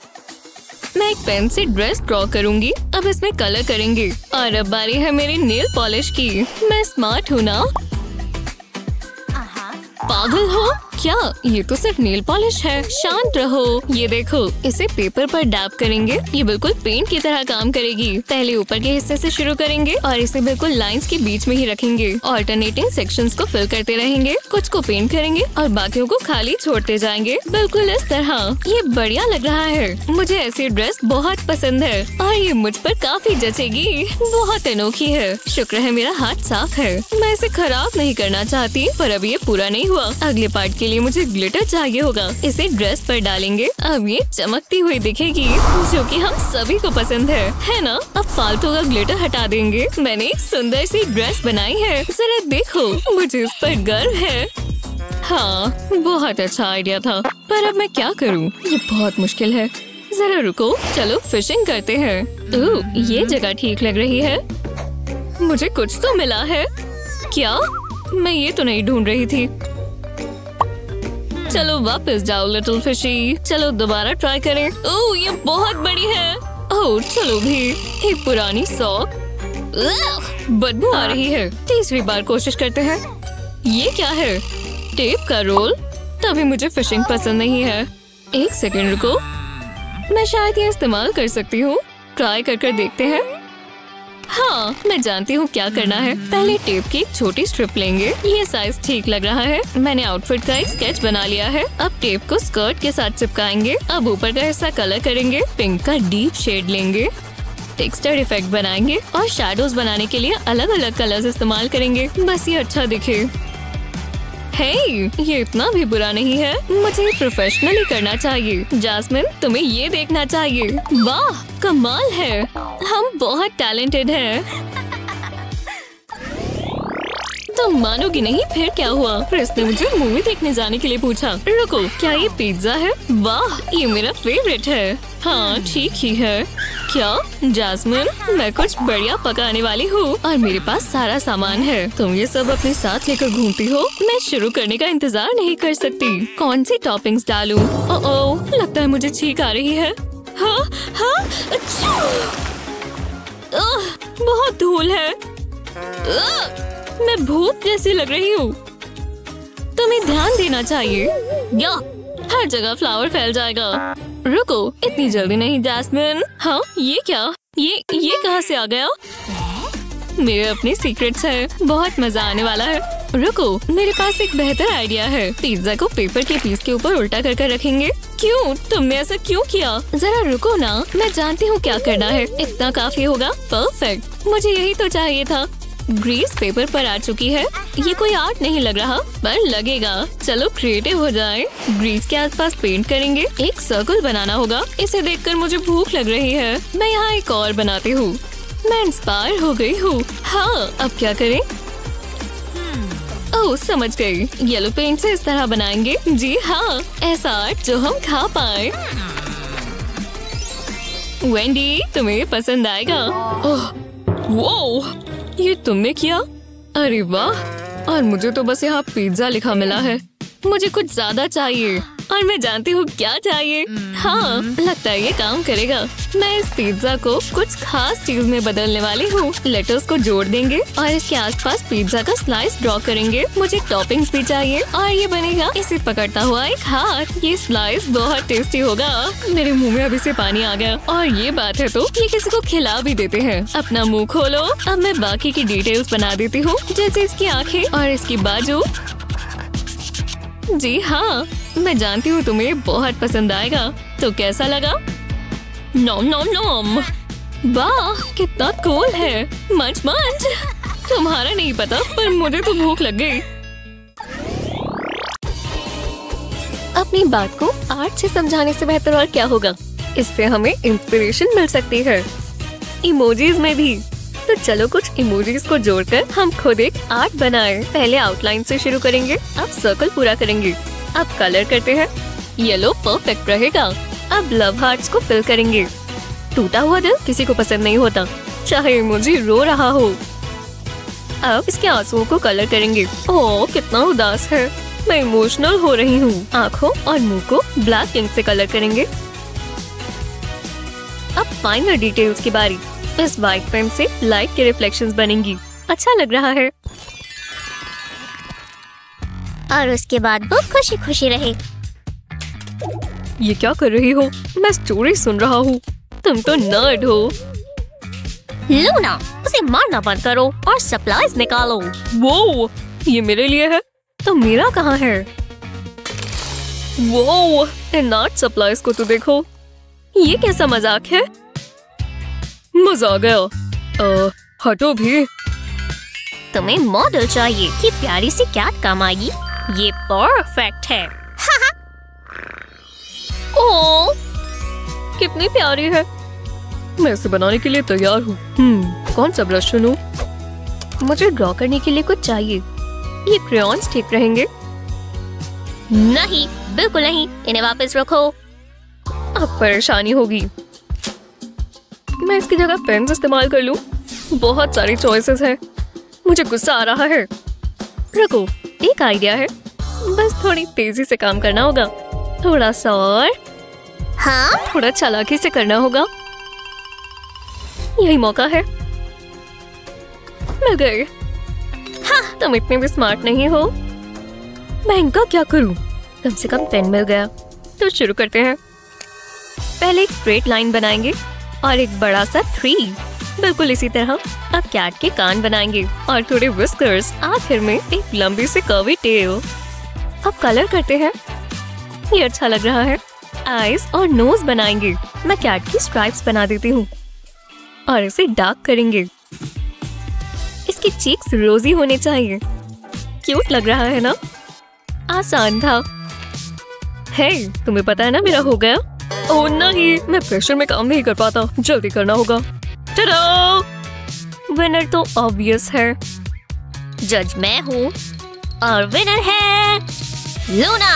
मैं एक पेन से ड्रेस ड्रॉ करूंगी। अब इसमें कलर करेंगे। और अब बारी है मेरी नेल पॉलिश की। मैं स्मार्ट हूँ ना? पागल हो क्या? ये तो सिर्फ नेल पॉलिश है। शांत रहो। ये देखो, इसे पेपर पर डैब करेंगे। ये बिल्कुल पेंट की तरह काम करेगी। पहले ऊपर के हिस्से से शुरू करेंगे और इसे बिल्कुल लाइंस के बीच में ही रखेंगे। ऑल्टरनेटिंग सेक्शंस को फिल करते रहेंगे। कुछ को पेंट करेंगे और बाकियों को खाली छोड़ते जाएंगे। बिल्कुल इस तरह। ये बढ़िया लग रहा है। मुझे ऐसी ड्रेस बहुत पसंद है और ये मुझ पर काफी जचेगी। बहुत अनोखी है। शुक्र है मेरा हाथ साफ है। मैं इसे खराब नहीं करना चाहती, पर अब ये पूरा नहीं हुआ। अगले पार्ट के लिए मुझे ग्लिटर चाहिए होगा। इसे ड्रेस पर डालेंगे। अब ये चमकती हुई दिखेगी, जो कि हम सभी को पसंद है ना? अब फालतू का ग्लिटर हटा देंगे। मैंने एक सुंदर सी ड्रेस बनाई है। जरा देखो, मुझे इस पर गर्व है। हाँ, बहुत अच्छा आइडिया था, पर अब मैं क्या करूँ? ये बहुत मुश्किल है। जरा रुको, चलो फिशिंग करते हैं। ओह, ये जगह ठीक लग रही है। मुझे कुछ तो मिला है। क्या? मैं ये तो नहीं ढूंढ रही थी। चलो वापस जाओ लिटिल फिशी। चलो दोबारा ट्राई करें। ओह, ये बहुत बड़ी है। ओह, चलो भी। एक पुरानी सॉक। बदबू आ रही है। तीसरी बार कोशिश करते हैं। ये क्या है? टेप का रोल। तभी मुझे फिशिंग पसंद नहीं है। एक सेकंड रुको, मैं शायद ये इस्तेमाल कर सकती हूँ। ट्राई कर देखते हैं। हाँ, मैं जानती हूँ क्या करना है। पहले टेप की एक छोटी स्ट्रिप लेंगे। ये साइज ठीक लग रहा है। मैंने आउटफिट का एक स्केच बना लिया है। अब टेप को स्कर्ट के साथ चिपकाएंगे। अब ऊपर का हिस्सा कलर करेंगे। पिंक का डीप शेड लेंगे। टेक्सचर इफेक्ट बनाएंगे और शैडोज बनाने के लिए अलग अलग कलर्स इस्तेमाल करेंगे। बस ये अच्छा दिखे। हे, ये इतना भी बुरा नहीं है। मुझे प्रोफेशनली करना चाहिए। जास्मिन, तुम्हें ये देखना चाहिए। वाह, कमाल है। हम बहुत टैलेंटेड हैं। तुम मानोगी नहीं फिर क्या हुआ? क्रिस ने मुझे मूवी देखने जाने के लिए पूछा। रुको, क्या ये पिज्जा है? वाह, ये मेरा फेवरेट है। हाँ, ठीक ही है। क्या जास्मिन, मैं कुछ बढ़िया पकाने वाली हूँ और मेरे पास सारा सामान है। तुम ये सब अपने साथ लेकर घूमती हो। मैं शुरू करने का इंतजार नहीं कर सकती। कौन सी टॉपिंग्स डालूं? ओह, लगता है मुझे छींक आ रही है। हाँ, हाँ, अच्छा। बहुत धूल है। मैं भूत जैसी लग रही हूँ। तुम्हें ध्यान देना चाहिए। या, हर जगह फ्लावर फैल जाएगा। रुको, इतनी जल्दी नहीं जास्मिन। हाँ, ये क्या? ये कहाँ से आ गया? मेरे अपने सीक्रेट्स हैं। बहुत मजा आने वाला है। रुको, मेरे पास एक बेहतर आइडिया है। पिज्जा को पेपर के पीस के ऊपर उल्टा कर रखेंगे। क्यों? तुमने ऐसा क्यों किया? जरा रुको ना, मैं जानती हूँ क्या करना है। इतना काफी होगा। परफेक्ट, मुझे यही तो चाहिए था। ग्रीस पेपर पर आ चुकी है। ये कोई आर्ट नहीं लग रहा, पर लगेगा। चलो क्रिएटिव हो जाए। ग्रीस के आसपास पेंट करेंगे। एक सर्कल बनाना होगा। इसे देखकर मुझे भूख लग रही है। मैं यहाँ एक और बनाती हूँ। मैं इंस्पायर हो गई हूँ। हाँ, अब क्या करें? ओह, समझ गई। येलो पेंट से इस तरह बनाएंगे। जी हाँ, ऐसा आर्ट जो हम खा पाए। वेंडी, तुम्हें पसंद आएगा। ओह, वो ये तुमने किया? अरे वाह। और मुझे तो बस यहाँ पिज्जा लिखा मिला है। मुझे कुछ ज्यादा चाहिए और मैं जानती हूँ क्या चाहिए। हाँ, लगता है ये काम करेगा। मैं इस पिज्जा को कुछ खास चीज में बदलने वाली हूँ। लेटर्स को जोड़ देंगे और इसके आसपास पिज्जा का स्लाइस ड्रॉ करेंगे। मुझे टॉपिंग्स भी चाहिए और ये बनेगा इसे पकड़ता हुआ एक हाथ। ये स्लाइस बहुत टेस्टी होगा। मेरे मुंह में अभी से पानी आ गया। और ये बात है तो ये किसी को खिला भी देते हैं। अपना मुंह खोलो। अब मैं बाकी की डिटेल्स बना देती हूँ, जैसे इसकी आँखें और इसकी बाजू। जी हाँ, मैं जानती हूँ तुम्हें बहुत पसंद आएगा। तो कैसा लगा? नॉम नॉम नॉम। वाह, कितना कूल है। मंच मंच। तुम्हारा नहीं पता, पर मुझे तो भूख लग गई। अपनी बात को आर्ट से समझाने से बेहतर और क्या होगा? इससे हमें इंस्पिरेशन मिल सकती है। इमोजीज में भी। तो चलो कुछ इमोजीज को जोड़कर हम खुद एक आर्ट बनाएं। पहले आउटलाइन से शुरू करेंगे। अब सर्कल पूरा करेंगे। अब कलर करते हैं। येलो परफेक्ट रहेगा। अब लव हार्ट्स को फिल करेंगे। टूटा हुआ दिल किसी को पसंद नहीं होता, चाहे इमोजी रो रहा हो। अब इसके आंसुओं को कलर करेंगे। ओह, कितना उदास है। मैं इमोशनल हो रही हूँ। आँखों और मुंह को ब्लैक इंक से कलर करेंगे। अब फाइनल डिटेल्स की बारी। इस व्हाइट पेन से लाइट के रिफ्लेक्शंस बनेंगी। अच्छा लग रहा है। और उसके बाद वो खुशी खुशी रहे। ये क्या कर रही हो? मैं स्टोरी सुन रहा हूँ। तुम तो नर्ड हो। लूना, उसे मारना बंद करो और सप्लाईज निकालो। वो ये मेरे लिए है, तो मेरा कहाँ है? वो इन आर्ट सप्लाईज को तो देखो। ये कैसा मजाक है? मजा आ गया। हटो भी। तुम्हें मॉडल चाहिए कि प्यारी सी कैट काम आएगी। ये परफेक्ट है। ओह, कितनी प्यारी है। मैं इसे बनाने के लिए तैयार हूँ। कौन सा ब्रश चुनूं? मुझे ड्रॉ करने के लिए कुछ चाहिए। ये क्रेयॉन्स ठीक रहेंगे? नहीं, बिल्कुल नहीं। इन्हें वापस रखो। अब परेशानी होगी। मैं इसकी जगह पेन्स इस्तेमाल कर लूं। बहुत सारी चॉइसेस हैं। मुझे गुस्सा आ रहा है। रुको, एक आइडिया है। बस थोड़ी तेजी से काम करना होगा। थोड़ा सा और। हाँ, थोड़ा चालाकी से करना होगा। यही मौका है। मिल गए। हाँ, तुम इतने भी स्मार्ट नहीं हो। मैं इनका क्या करूं? कम से कम पेन मिल गया। तो शुरू करते हैं। पहले एक स्ट्रेट लाइन बनाएंगे और एक बड़ा सा ट्री। बिल्कुल इसी तरह। अब कैट के कान बनाएंगे और थोड़े विस्कर्स, आखिर में एक लंबी सी कर्वी टेल। अब कलर करते हैं, ये अच्छा लग रहा है। आईज और नोज बनाएंगे। मैं कैट की स्ट्राइप्स बना देती हूँ और इसे डार्क करेंगे। इसकी चीक्स रोजी होने चाहिए। क्यूट लग रहा है ना? आसान था। हे, तुम्हें पता है ना मेरा हो गया? ओह नहीं, मैं प्रेशर में काम नहीं कर पाता, जल्दी करना होगा। टाडा! विनर तो ऑब्वियस है। जज मैं हूँ और विनर है लूना।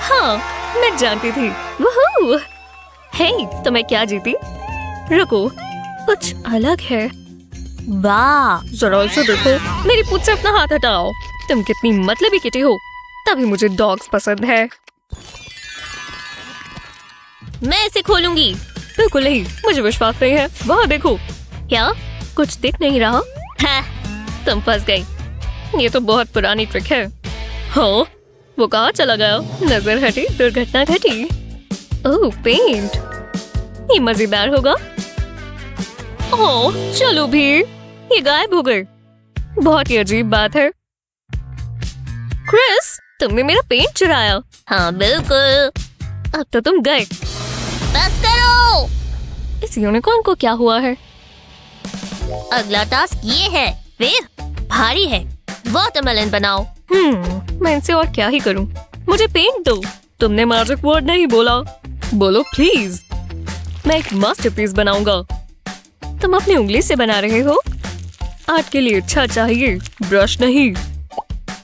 हाँ, मैं जानती थी। वूहू! हे, तो मैं क्या जीती? रुको, कुछ अलग है। वाह, जरा इसे देखो। मेरी पूंछ से अपना हाथ हटाओ। तुम कितनी मतलबी किटी हो। तभी मुझे डॉग्स पसंद है। मैं इसे खोलूंगी। बिल्कुल नहीं, मुझे विश्वास नहीं है। वहाँ देखो। क्या? कुछ दिख नहीं रहा? हाँ, तुम फंस गई। ये तो बहुत पुरानी ट्रिक है। हाँ, वो कहाँ चला गया? नजर हटी, दुर्घटना घटी। ओह, पेंट। ये मजेदार होगा। ओह, चलो भी, ये गायब हो गए। बहुत ही अजीब बात है। क्रिस, तुमने मेरा पेंट चुराया। हाँ बिल्कुल। अब तो तुम गए। बस करो। इस यूनिकॉर्न को क्या हुआ है? अगला टास्क ये है। वे भारी है। वाटरमेलन बनाओ। मैं इनसे और क्या ही करूं? मुझे पेंट दो। तुमने मैजिक वर्ड नहीं बोला। बोलो प्लीज। मैं एक मास्टरपीस बनाऊंगा। तुम अपनी उंगली से बना रहे हो? आर्ट के लिए अच्छा चाहिए, ब्रश नहीं।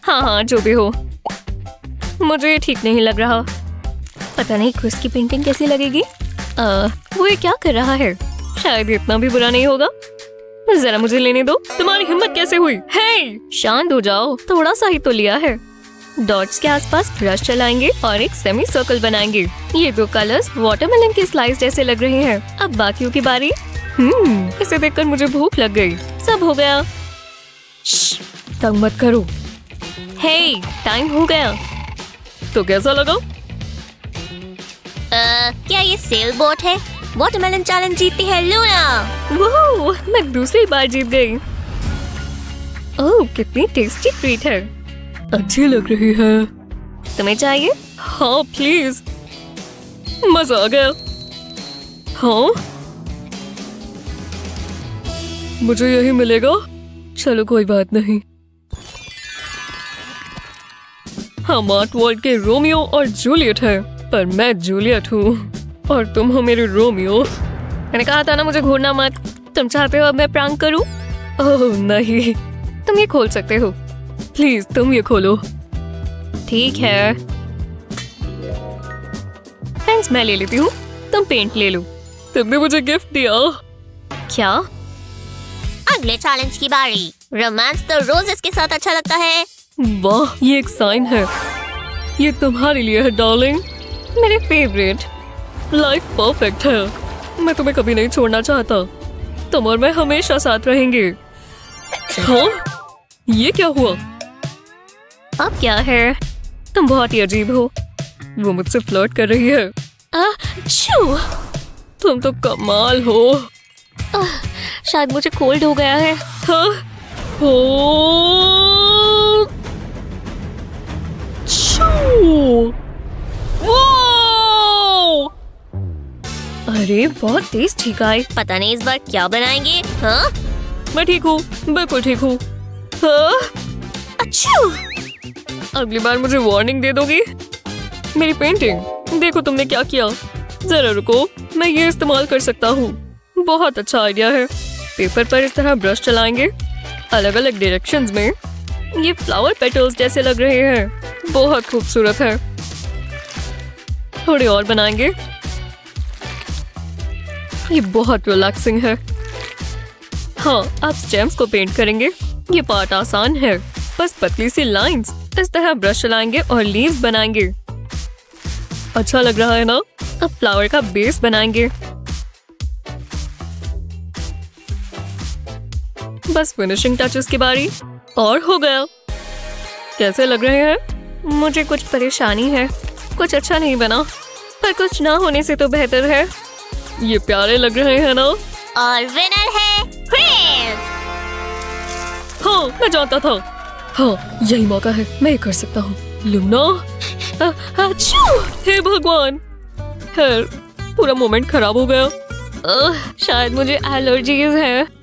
हाँ, जो भी हो, मुझे ये ठीक नहीं लग रहा। पता नहीं क्रिस की पेंटिंग कैसी लगेगी। वो ये क्या कर रहा है? शायद इतना भी बुरा नहीं होगा। जरा मुझे लेने दो। तुम्हारी हिम्मत कैसे हुई? हे, शांत हो जाओ, थोड़ा सा ही तो लिया है। डॉट्स के आसपास ब्रश चलाएंगे और एक सेमी सर्कल बनाएंगे। ये दो कलर्स वाटरमेलन के स्लाइस जैसे लग रहे हैं। अब बाकियों की बारी। इसे देखकर मुझे भूख लग गई। सब हो गया। तंग मत करो। हे, टाइम हो गया। तो कैसा लगा? क्या ये सेल बोट है? वाटरमेलन चैलेंज जीती है लूना। वो मैं दूसरी बार जीत गई। ओह, कितनी टेस्टी ट्रीट है। अच्छी लग रही है। तुम्हें चाहिए? हाँ प्लीज। मजा आ गया। हाँ, मुझे यही मिलेगा। चलो कोई बात नहीं। हम आर्ट वर्ल्ड के रोमियो और जूलियट है, पर मैं जूलियट हूँ और तुम हो मेरे रोमियो। मैंने कहा था ना मुझे घूरना मत। तुम चाहते हो अब मैं प्रैंक करूं? ओह नहीं, तुम ये खोल सकते हो। प्लीज तुम ये खोलो। ठीक है। थैंक्स, मैं ले लेती हूँ। तुम पेंट ले लो। तुमने मुझे गिफ्ट दिया। क्या? अगले चैलेंज की बारी। रोमांस तो रोजेस के साथ अच्छा लगता है। वाह, ये एक साइन है। ये तुम्हारे लिए है डार्लिंग, मेरे फेवरेट। लाइफ परफेक्ट है। मैं तुम्हें कभी नहीं छोड़ना चाहता। तुम और मैं हमेशा साथ रहेंगे। हाँ, ये क्या हुआ? अब क्या है? तुम बहुत ही अजीब हो। वो मुझसे फ्लर्ट कर रही है। शू! तुम तो कमाल हो। शायद मुझे कोल्ड हो गया है। हाँ? अरे बहुत तेज ठीक है। पता नहीं इस बार क्या बनाएंगे। हाँ? मैं ठीक हूँ, बिल्कुल ठीक हूँ। हाँ? अच्छू! अगली बार मुझे वार्निंग दे दोगी? मेरी पेंटिंग देखो तुमने क्या किया। जरा रुको, मैं ये इस्तेमाल कर सकता हूँ। बहुत अच्छा आइडिया है। पेपर पर इस तरह ब्रश चलाएंगे अलग अलग डायरेक्शंस में। ये फ्लावर पेटल्स जैसे लग रहे हैं। बहुत खूबसूरत है। थोड़े और बनाएंगे। ये बहुत रिलैक्सिंग है। हाँ, अब स्टेम्स को पेंट करेंगे। ये पार्ट आसान है, बस पतली सी लाइंस। इस तरह ब्रश चलाएंगे और लीव्स बनाएंगे। अच्छा लग रहा है ना? अब फ्लावर का बेस बनाएंगे। बस फिनिशिंग टचेस की बारी। और हो गया। कैसे लग रहे हैं? मुझे कुछ परेशानी है। कुछ अच्छा नहीं बना, पर कुछ ना होने से तो बेहतर है। ये प्यारे लग रहे हैं ना? और विनर है मैं जानता था। हाँ, यही मौका है, मैं ये कर सकता हूँ। लुमना, अच्छू! हे भगवान, पूरा मोमेंट खराब हो गया। शायद मुझे एलर्जीज है।